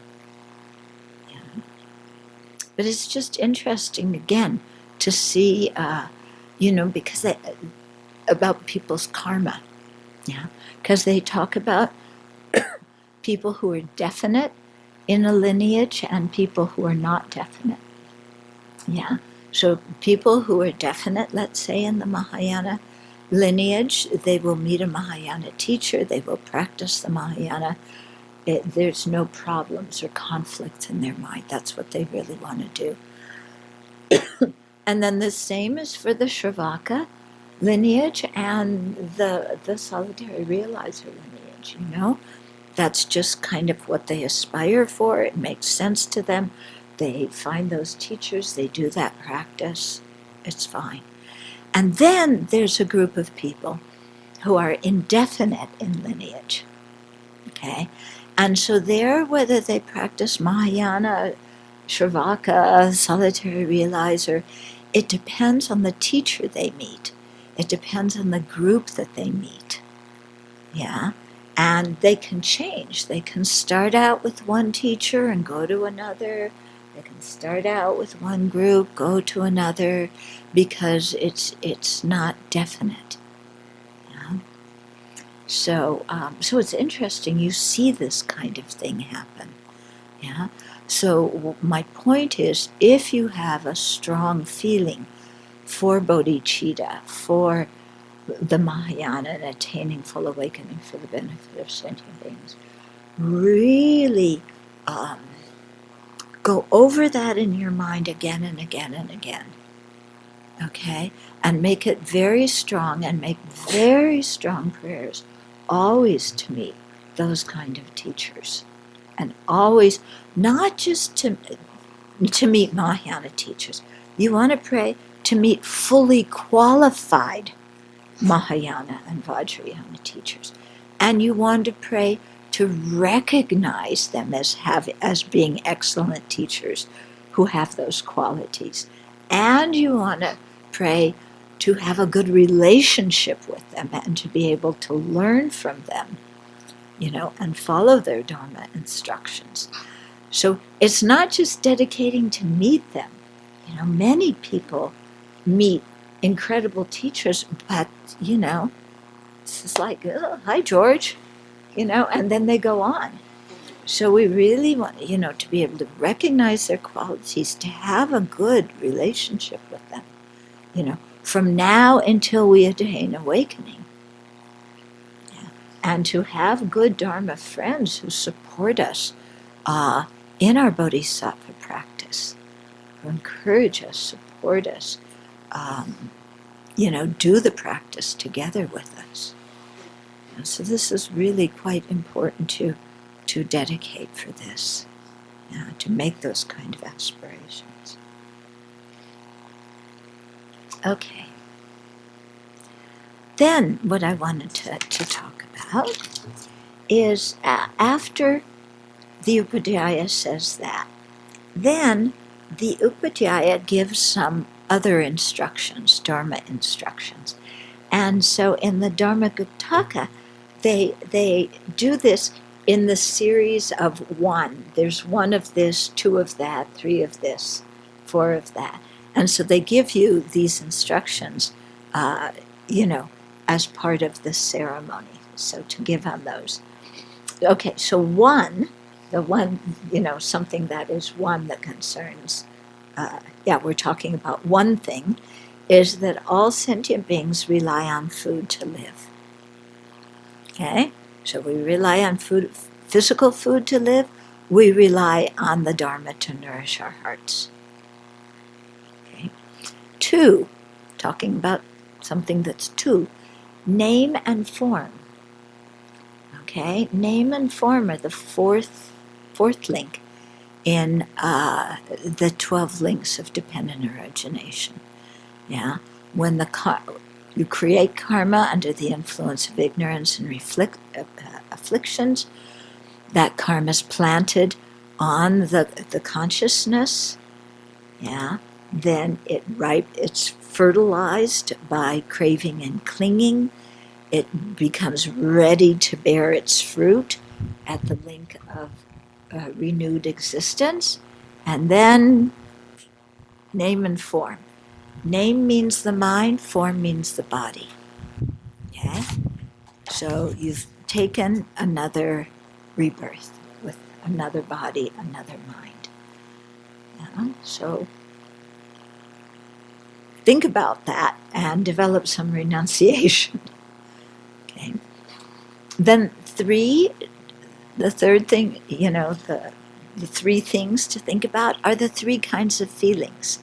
But it's just interesting, again, to see, because about people's karma. Because they talk about people who are definite in a lineage and people who are not definite. So people who are definite, let's say in the Mahayana lineage, they will meet a Mahayana teacher, they will practice the Mahayana. There's no problems or conflicts in their mind. That's what they really want to do. And then the same is for the Shravaka lineage and the solitary realizer lineage, That's just kind of what they aspire for. It makes sense to them. They find those teachers, they do that practice. It's fine. And then there's a group of people who are indefinite in lineage. Okay? And so there, whether they practice Mahayana, Shravaka, solitary realizer, it depends on the teacher they meet. It depends on the group that they meet. And they can change. They can start out with one teacher and go to another. They can start out with one group, go to another, because it's not definite. So it's interesting. You see this kind of thing happen. So my point is, if you have a strong feeling for bodhicitta, for the Mahayana and attaining full awakening for the benefit of sentient beings, really go over that in your mind again and again and again. Okay? And make it very strong, and make very strong prayers always to meet those kind of teachers. And always, not just to meet Mahayana teachers. You want to pray to meet fully qualified Mahayana and Vajrayana teachers. And you want to pray to recognize them as being excellent teachers who have those qualities. And you want to pray to have a good relationship with them and to be able to learn from them, and follow their Dharma instructions. So it's not just dedicating to meet them. Many people meet incredible teachers, but, it's just like, oh, hi, George, and then they go on. So we really want, to be able to recognize their qualities, to have a good relationship with them, from now until we attain awakening. And to have good Dharma friends who support us in our bodhisattva practice, who encourage us, support us, do the practice together with us. And so this is really quite important to dedicate for this, to make those kind of aspirations. Okay. Then what I wanted to talk about is after the Upadhyaya says that, then the Upadhyaya gives some other instructions, Dharma instructions. And so in the Dharma Guptaka, they do this in the series of one. There's one of this, two of that, three of this, four of that. And so they give you these instructions, as part of the ceremony. So to give on those. Okay, so something that is one that concerns, we're talking about one thing, is that all sentient beings rely on food to live. Okay, so we rely on food, physical food to live. We rely on the Dharma to nourish our hearts. Okay. 2, talking about something that's 2, name and form. Okay, name and form are the fourth link in the 12 links of dependent origination. Yeah, when you create karma under the influence of ignorance and afflictions, that karma is planted on the consciousness. Yeah, then it's fertilized by craving and clinging. It becomes ready to bear its fruit at the link of renewed existence. And then name and form. Name means the mind, form means the body. Okay? So you've taken another rebirth with another body, another mind. Yeah? So think about that and develop some renunciation. Okay? Then 3, the third thing, the 3 things to think about are the 3 kinds of feelings.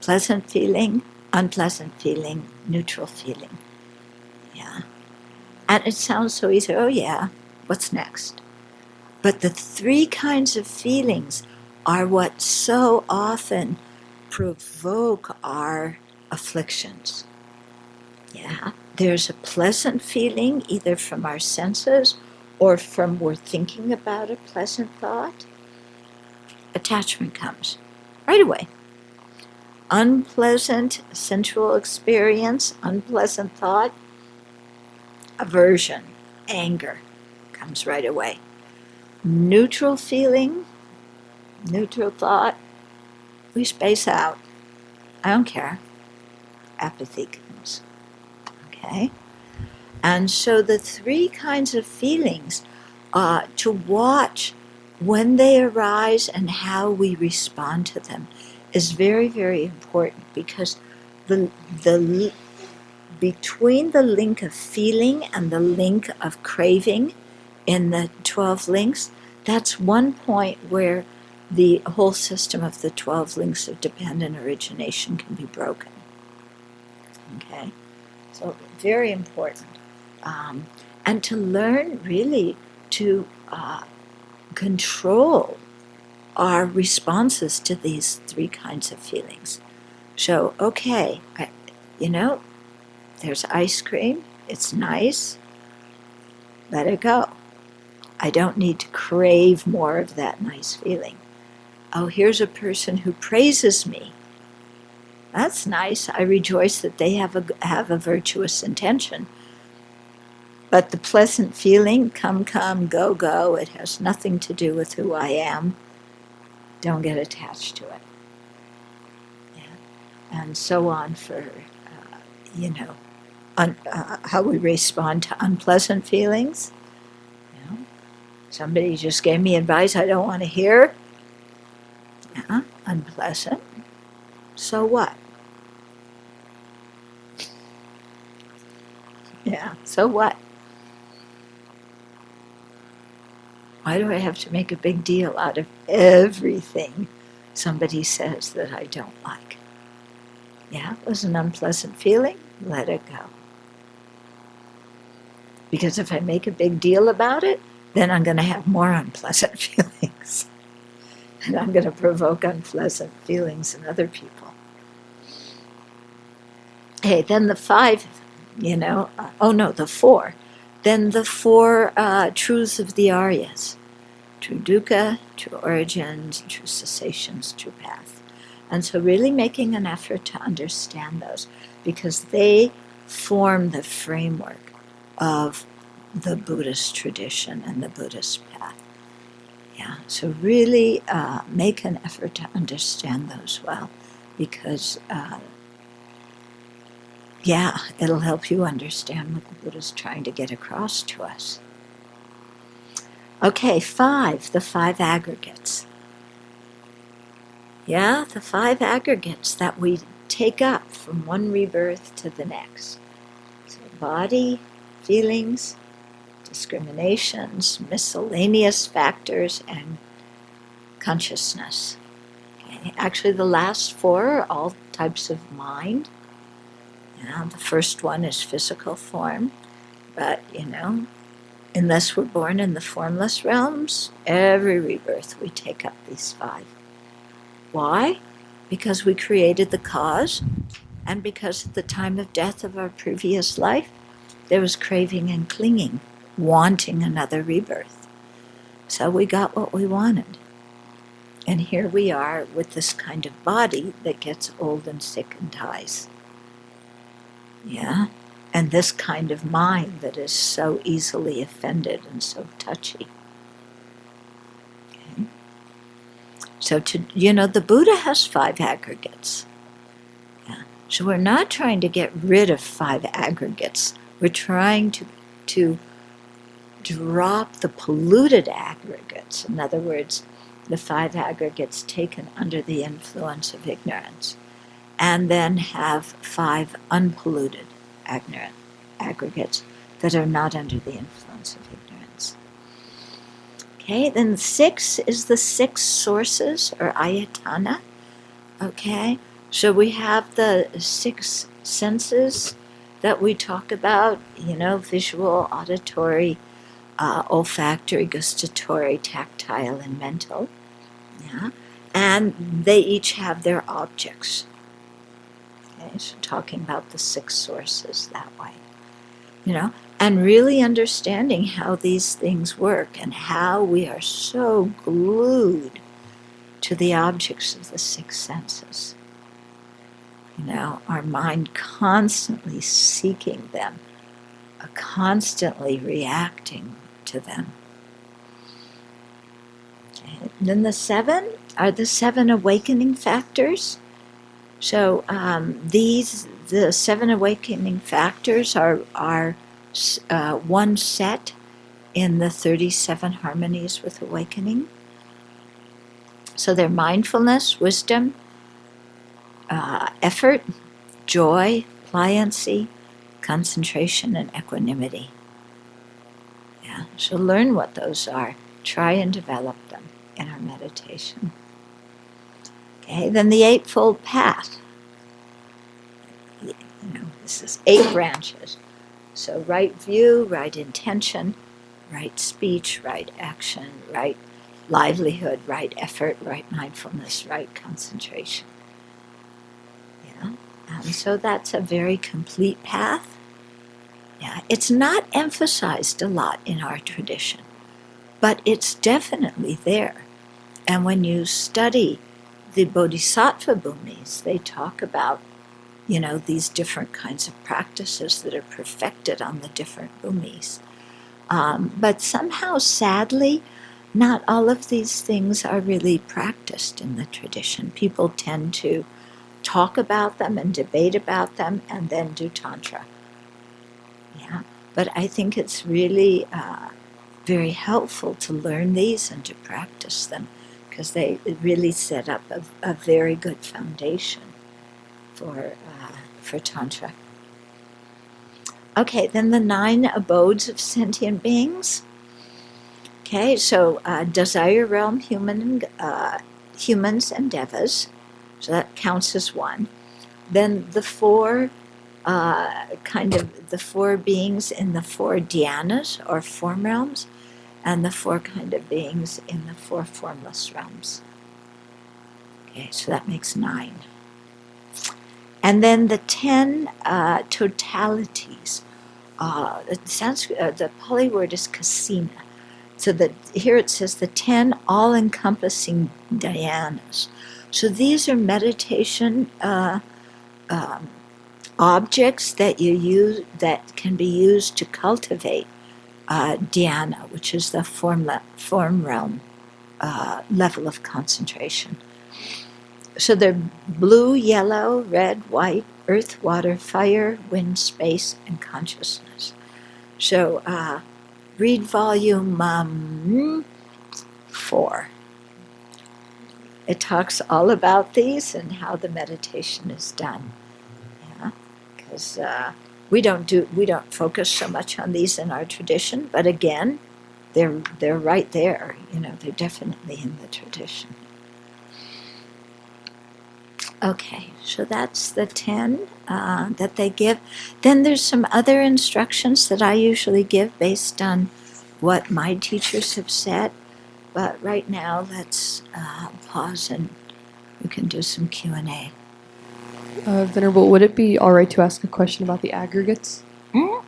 Pleasant feeling, unpleasant feeling, neutral feeling. Yeah. And it sounds so easy. Oh yeah, what's next? But the 3 kinds of feelings are what so often provoke our afflictions. Yeah. There's a pleasant feeling either from our senses or from we're thinking about a pleasant thought. Attachment comes right away. Unpleasant sensual experience, unpleasant thought, aversion, anger comes right away. Neutral feeling, neutral thought, we space out. I don't care. Apathy comes. Okay? And so the 3 kinds of feelings, to watch when they arise and how we respond to them is very, very important, because between the link of feeling and the link of craving in the 12 links, that's one point where the whole system of the 12 links of dependent origination can be broken. Okay? So very important. And to learn really to control our responses to these 3 kinds of feelings. So, okay, there's ice cream, it's nice, let it go. I don't need to crave more of that nice feeling. Oh, here's a person who praises me. That's nice. I rejoice that they have a virtuous intention. But the pleasant feeling, come, go, go, it has nothing to do with who I am. Don't get attached to it. Yeah. And so on for, how we respond to unpleasant feelings. Somebody just gave me advice I don't want to hear. Yeah, unpleasant. So what? Yeah, so what? Why do I have to make a big deal out of everything somebody says that I don't like? Yeah, it was an unpleasant feeling. Let it go. Because if I make a big deal about it, then I'm going to have more unpleasant feelings. And I'm going to provoke unpleasant feelings in other people. Hey, then the 5, the 4. Then the 4 truths of the Aryas. True dukkha, true origins, true cessations, true path. And so really making an effort to understand those, because they form the framework of the Buddhist tradition and the Buddhist path. Yeah, so really make an effort to understand those well, because it'll help you understand what the Buddha's trying to get across to us. Okay, 5, the 5 aggregates. Yeah, the 5 aggregates that we take up from one rebirth to the next. So body, feelings, discriminations, miscellaneous factors, and consciousness. Okay. Actually, the last 4 are all types of mind. The first one is physical form, but, unless we're born in the formless realms, every rebirth we take up these 5. Why? Because we created the cause, and because at the time of death of our previous life, there was craving and clinging, wanting another rebirth. So we got what we wanted. And here we are with this kind of body that gets old and sick and dies. Yeah? And this kind of mind that is so easily offended and so touchy. Okay? So the Buddha has 5 aggregates. Yeah. So we're not trying to get rid of 5 aggregates. We're trying to drop the polluted aggregates. In other words, the 5 aggregates taken under the influence of ignorance, and then have 5 unpolluted aggregates that are not under the influence of ignorance. Okay, then 6 is the 6 sources, or ayatana. Okay, so we have the 6 senses that we talk about, visual, auditory, olfactory, gustatory, tactile, and mental. Yeah, and they each have their objects. Okay, so talking about the 6 sources that way. And really understanding how these things work and how we are so glued to the objects of the 6 senses. Our mind constantly seeking them, constantly reacting to them. Okay. Then the 7 are the 7 awakening factors. So the 7 awakening factors are one set in the 37 harmonies with awakening. So they're mindfulness, wisdom, effort, joy, pliancy, concentration, and equanimity. Yeah, so learn what those are. Try and develop them in our meditation. Okay, then the Eightfold Path. This is 8 branches. So right view, right intention, right speech, right action, right livelihood, right effort, right mindfulness, right concentration. Yeah, and so that's a very complete path. Yeah, it's not emphasized a lot in our tradition, but it's definitely there. And when you study the Bodhisattva bhumis, they talk about, these different kinds of practices that are perfected on the different bhumis. But somehow, sadly, not all of these things are really practiced in the tradition. People tend to talk about them and debate about them and then do Tantra. Yeah, but I think it's really very helpful to learn these and to practice them, because they really set up a very good foundation for Tantra. Okay, then the 9 abodes of sentient beings. Okay, so desire realm, humans and devas, so that counts as one. Then the four, the four beings in the four dhyanas or form realms, and the four kind of beings in the four formless realms. Okay, so that makes 9. And then the 10 totalities. The Pali word is kasina. So that here it says the 10 all-encompassing dhyanas. So these are meditation objects that you use that can be used to cultivate dhyana, which is the form realm level of concentration. So they're blue, yellow, red, white, earth, water, fire, wind, space, and consciousness. So read volume 4. It talks all about these and how the meditation is done. Yeah, because we don't focus so much on these in our tradition, but again, they're right there. They're definitely in the tradition. Okay, so that's the 10 that they give. Then there's some other instructions that I usually give based on what my teachers have said. But right now, let's pause and we can do some Q&A. Venerable, would it be all right to ask a question about the aggregates? Mm-hmm.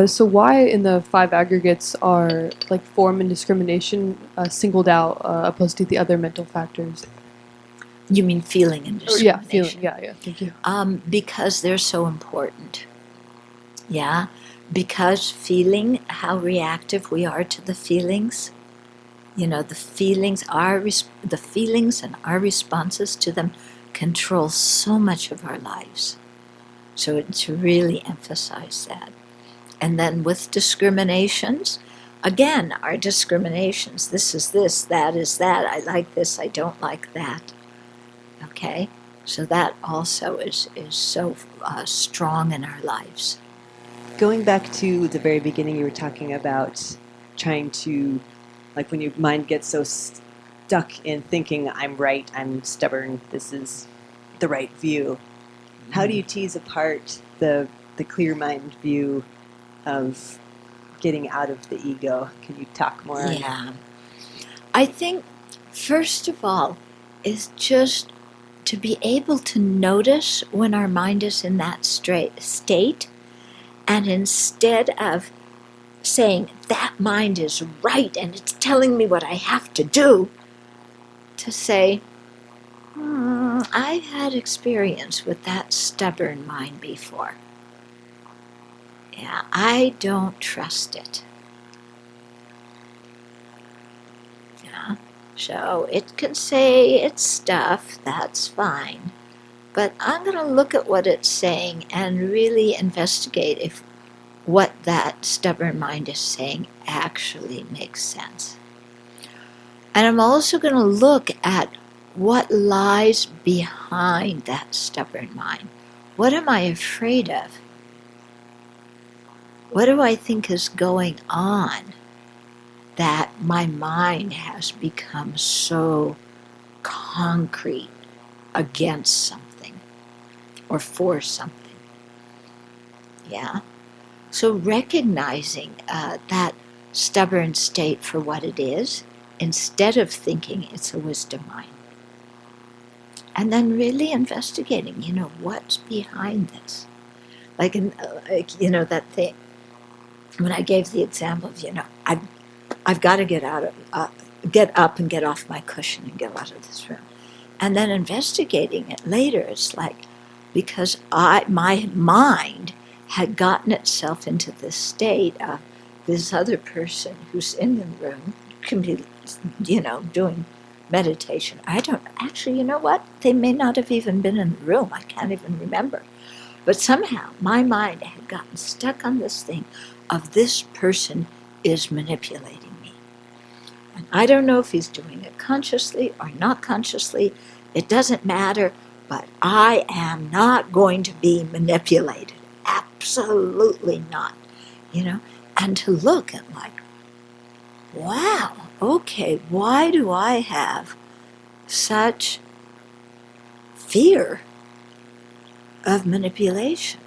So why in the 5 aggregates are like form and discrimination singled out opposed to the other mental factors? You mean feeling and discrimination? Yeah, feeling. Yeah, thank you. Because they're so important. Yeah, because feeling, how reactive we are to the feelings. The feelings and our responses to them control so much of our lives. So to really emphasize that. And then with discriminations, again, our discriminations, this is this, that is that, I like this, I don't like that. Okay? So that also is so strong in our lives. Going back to the very beginning, you were talking about trying to, like when your mind gets so stuck in thinking, I'm right, I'm stubborn, this is the right view. How do you tease apart the clear mind view of getting out of the ego? Can you talk more on that? Yeah. I think, first of all, is just to be able to notice when our mind is in that state, and instead of saying, that mind is right and it's telling me what I have to do, to say, I've had experience with that stubborn mind before. Yeah, I don't trust it. Yeah, so it can say it's stuff, that's fine. But I'm going to look at what it's saying and really investigate if what that stubborn mind is saying actually makes sense. And I'm also going to look at what lies behind that stubborn mind. What am I afraid of? What do I think is going on that my mind has become so concrete against something or for something? Yeah. So recognizing that stubborn state for what it is, instead of thinking it's a wisdom mind. And then really investigating, what's behind this? Like that thing, when I gave the example of, I've got to get up and get off my cushion and get out of this room. And then investigating it later, it's like, because my mind had gotten itself into this state of this other person who's in the room can be, doing meditation. I don't, actually, you know what? They may not have even been in the room. I can't even remember. But somehow my mind had gotten stuck on this thing of this person is manipulating me. And I don't know if he's doing it consciously or not consciously. It doesn't matter, but I am not going to be manipulated. Absolutely not. and to look at like, wow, okay, why do I have such fear of manipulation?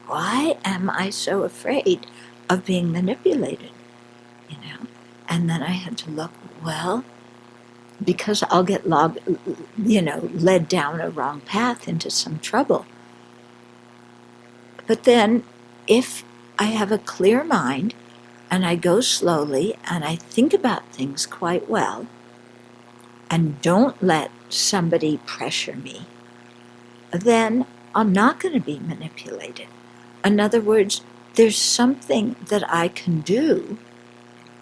Why am I so afraid of being manipulated? You know? And then I had to look, well, because I'll get led down a wrong path into some trouble. But then if I have a clear mind and I go slowly and I think about things quite well and don't let somebody pressure me, then I'm not going to be manipulated. In other words, there's something that I can do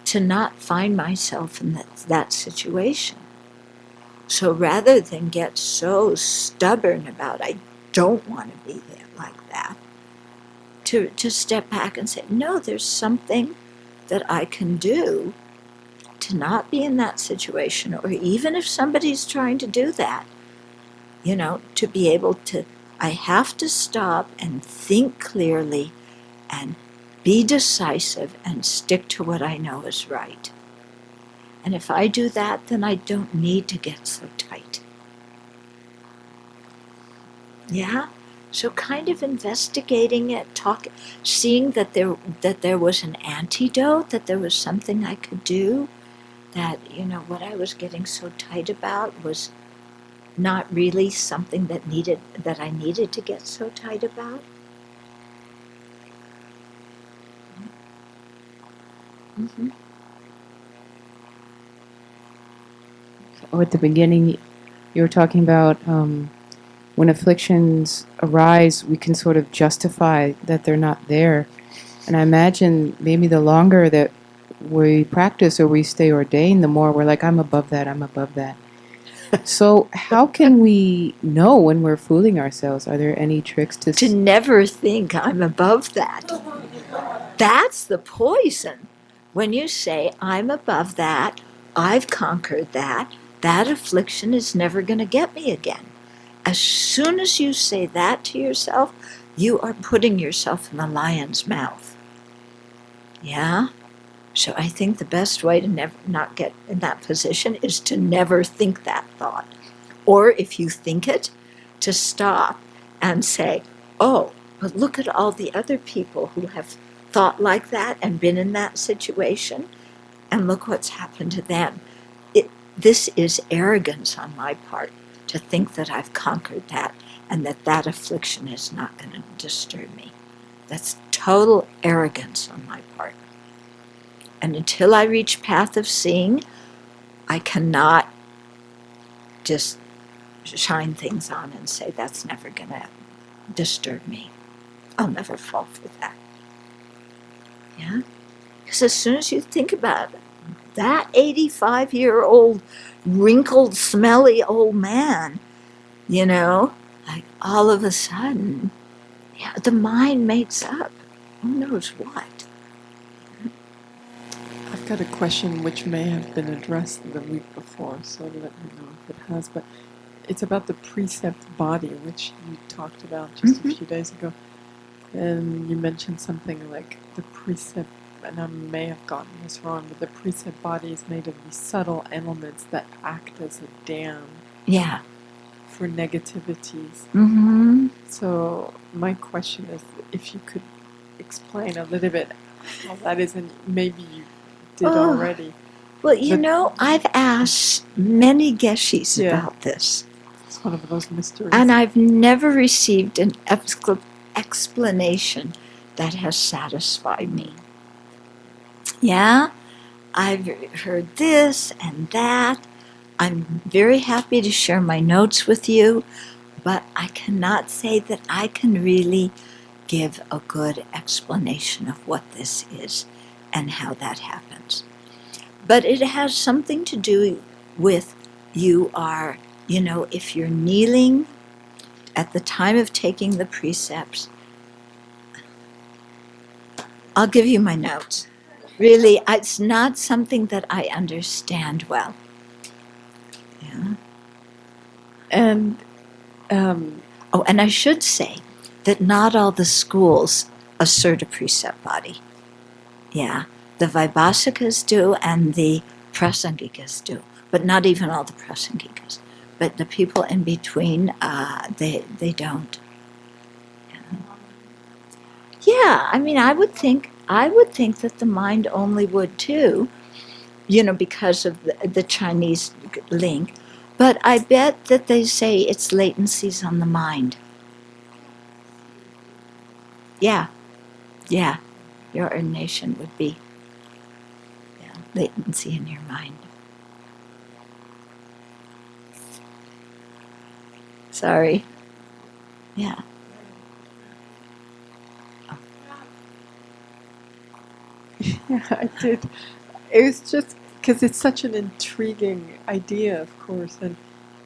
to not find myself in that situation. So rather than get so stubborn about I don't want to be there like that, to step back and say, no, there's something that I can do to not be in that situation, or even if somebody's trying to do that, to be able to, I have to stop and think clearly and be decisive and stick to what I know is right. And if I do that, then I don't need to get so tight. Yeah? So kind of investigating it, seeing that there was an antidote, that there was something I could do, that, what I was getting so tight about was not really something that I needed to get so tight about. Mm-hmm. Oh, at the beginning, you were talking about when afflictions arise, we can sort of justify that they're not there. And I imagine maybe the longer that we practice or we stay ordained, the more we're like, I'm above that, I'm above that. So how can we know when we're fooling ourselves? Are there any tricks To never think I'm above that. That's the poison. When you say, I'm above that, I've conquered that, that affliction is never going to get me again. As soon as you say that to yourself, you are putting yourself in the lion's mouth. Yeah? So I think the best way to never not get in that position is to never think that thought. Or if you think it, to stop and say, oh, but look at all the other people who have thought like that and been in that situation, and look what's happened to them. This is arrogance on my part, to think that I've conquered that and that affliction is not going to disturb me. That's total arrogance on my part. And until I reach path of seeing, I cannot just shine things on and say that's never going to disturb me. I'll never fall for that. Yeah? Because as soon as you think about it, that 85-year-old, wrinkled, smelly old man, like all of a sudden, the mind makes up who knows what. I've got a question which may have been addressed the week before, so let me know if it has, but it's about the precept body, which you talked about just a few days ago. And you mentioned something like the precept, and I may have gotten this wrong, but the precept body is made of these subtle elements that act as a dam for negativities. Mm-hmm. So my question is if you could explain a little bit how that is, and maybe you did already. Well, I've asked many geshis about this. It's one of those mysteries. And I've never received an explanation that has satisfied me. Yeah, I've heard this and that. I'm very happy to share my notes with you, but I cannot say that I can really give a good explanation of what this is and how that happens. But it has something to do with if you're kneeling at the time of taking the precepts. I'll give you my notes. Really, it's not something that I understand well. Yeah. And and I should say that not all the schools assert a precept body. Yeah, the Vaibhasikas do and the Prasangikas do, but not even all the Prasangikas. But the people in between, they don't. Yeah, I mean, I would think that the mind only would too, because of the Chinese link. But I bet that they say it's latencies on the mind. Yeah, yeah, your ordination would be latency in your mind. Sorry. Yeah. Yeah, I did. It was just because it's such an intriguing idea, of course, and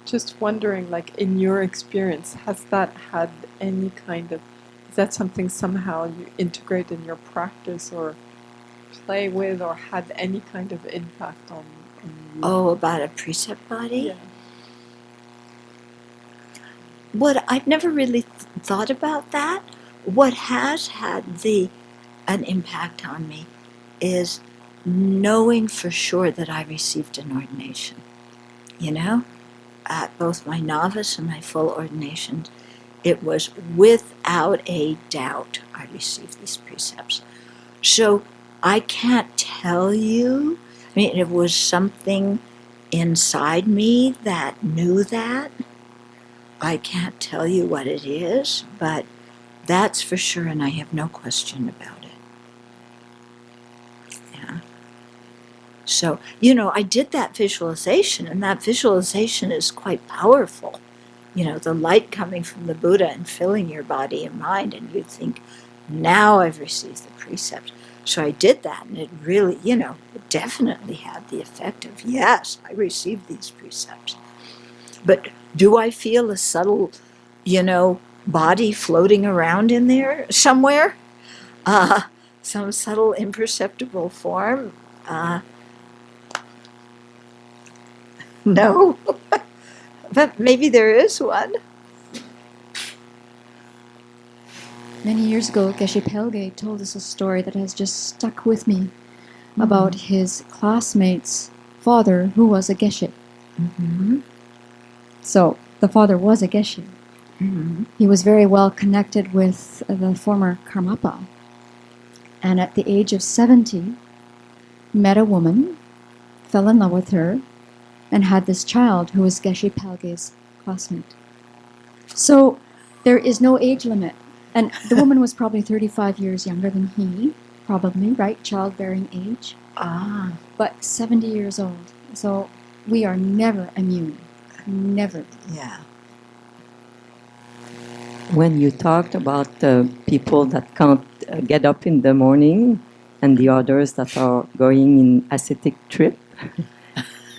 just wondering, like, in your experience, has that had any kind of, is that something somehow you integrate in your practice or play with or had any kind of impact on you? Oh, about a precept body? Yeah. What I've never really thought about that. What has had an impact on me is knowing for sure that I received an ordination. At both my novice and my full ordinations, it was without a doubt I received these precepts. So I can't tell you. I mean, it was something inside me that knew that. I can't tell you what it is, but that's for sure, and I have no question about it. Yeah. So, I did that visualization, and that visualization is quite powerful. The light coming from the Buddha and filling your body and mind, and you think, now I've received the precept. So I did that, and it really, it definitely had the effect of, yes, I received these precepts. But do I feel a subtle, body floating around in there somewhere? Some subtle, imperceptible form? No. But maybe there is one. Many years ago, Geshe Pelge told us a story that has just stuck with me about his classmate's father who was a Geshe. Mm-hmm. So the father was a Geshe. Mm-hmm. He was very well connected with the former Karmapa. And at the age of 70, met a woman, fell in love with her, and had this child who was Geshe Pelge's classmate. So there is no age limit. And the woman was probably 35 years younger than he, probably, right? Childbearing age. But 70 years old. So we are never immune. Never. Yeah. When you talked about the people that can't get up in the morning and the others that are going in ascetic trip,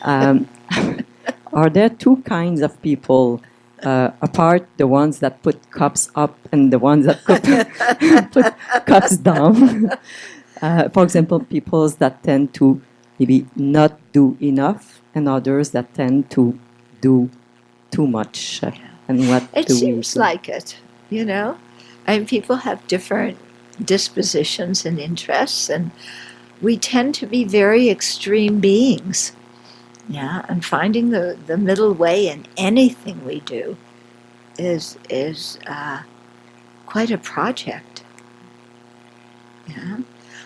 are there two kinds of people, apart the ones that put cups up and the ones that put cups down? For example, people that tend to maybe not do enough and others that tend to do too much. And what It do seems we do? like it, people have different dispositions and interests, and we tend to be very extreme beings. Yeah, and finding the middle way in anything we do is quite a project. Yeah,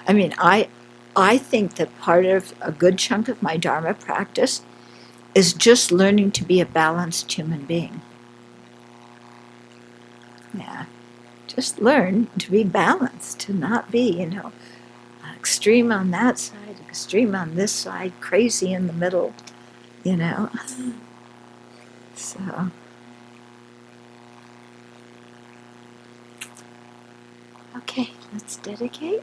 I mean, I think that part of a good chunk of my Dharma practice is just learning to be a balanced human being. Yeah, just learn to be balanced, to not be, extreme on that side, extreme on this side, crazy in the middle, So, okay, let's dedicate.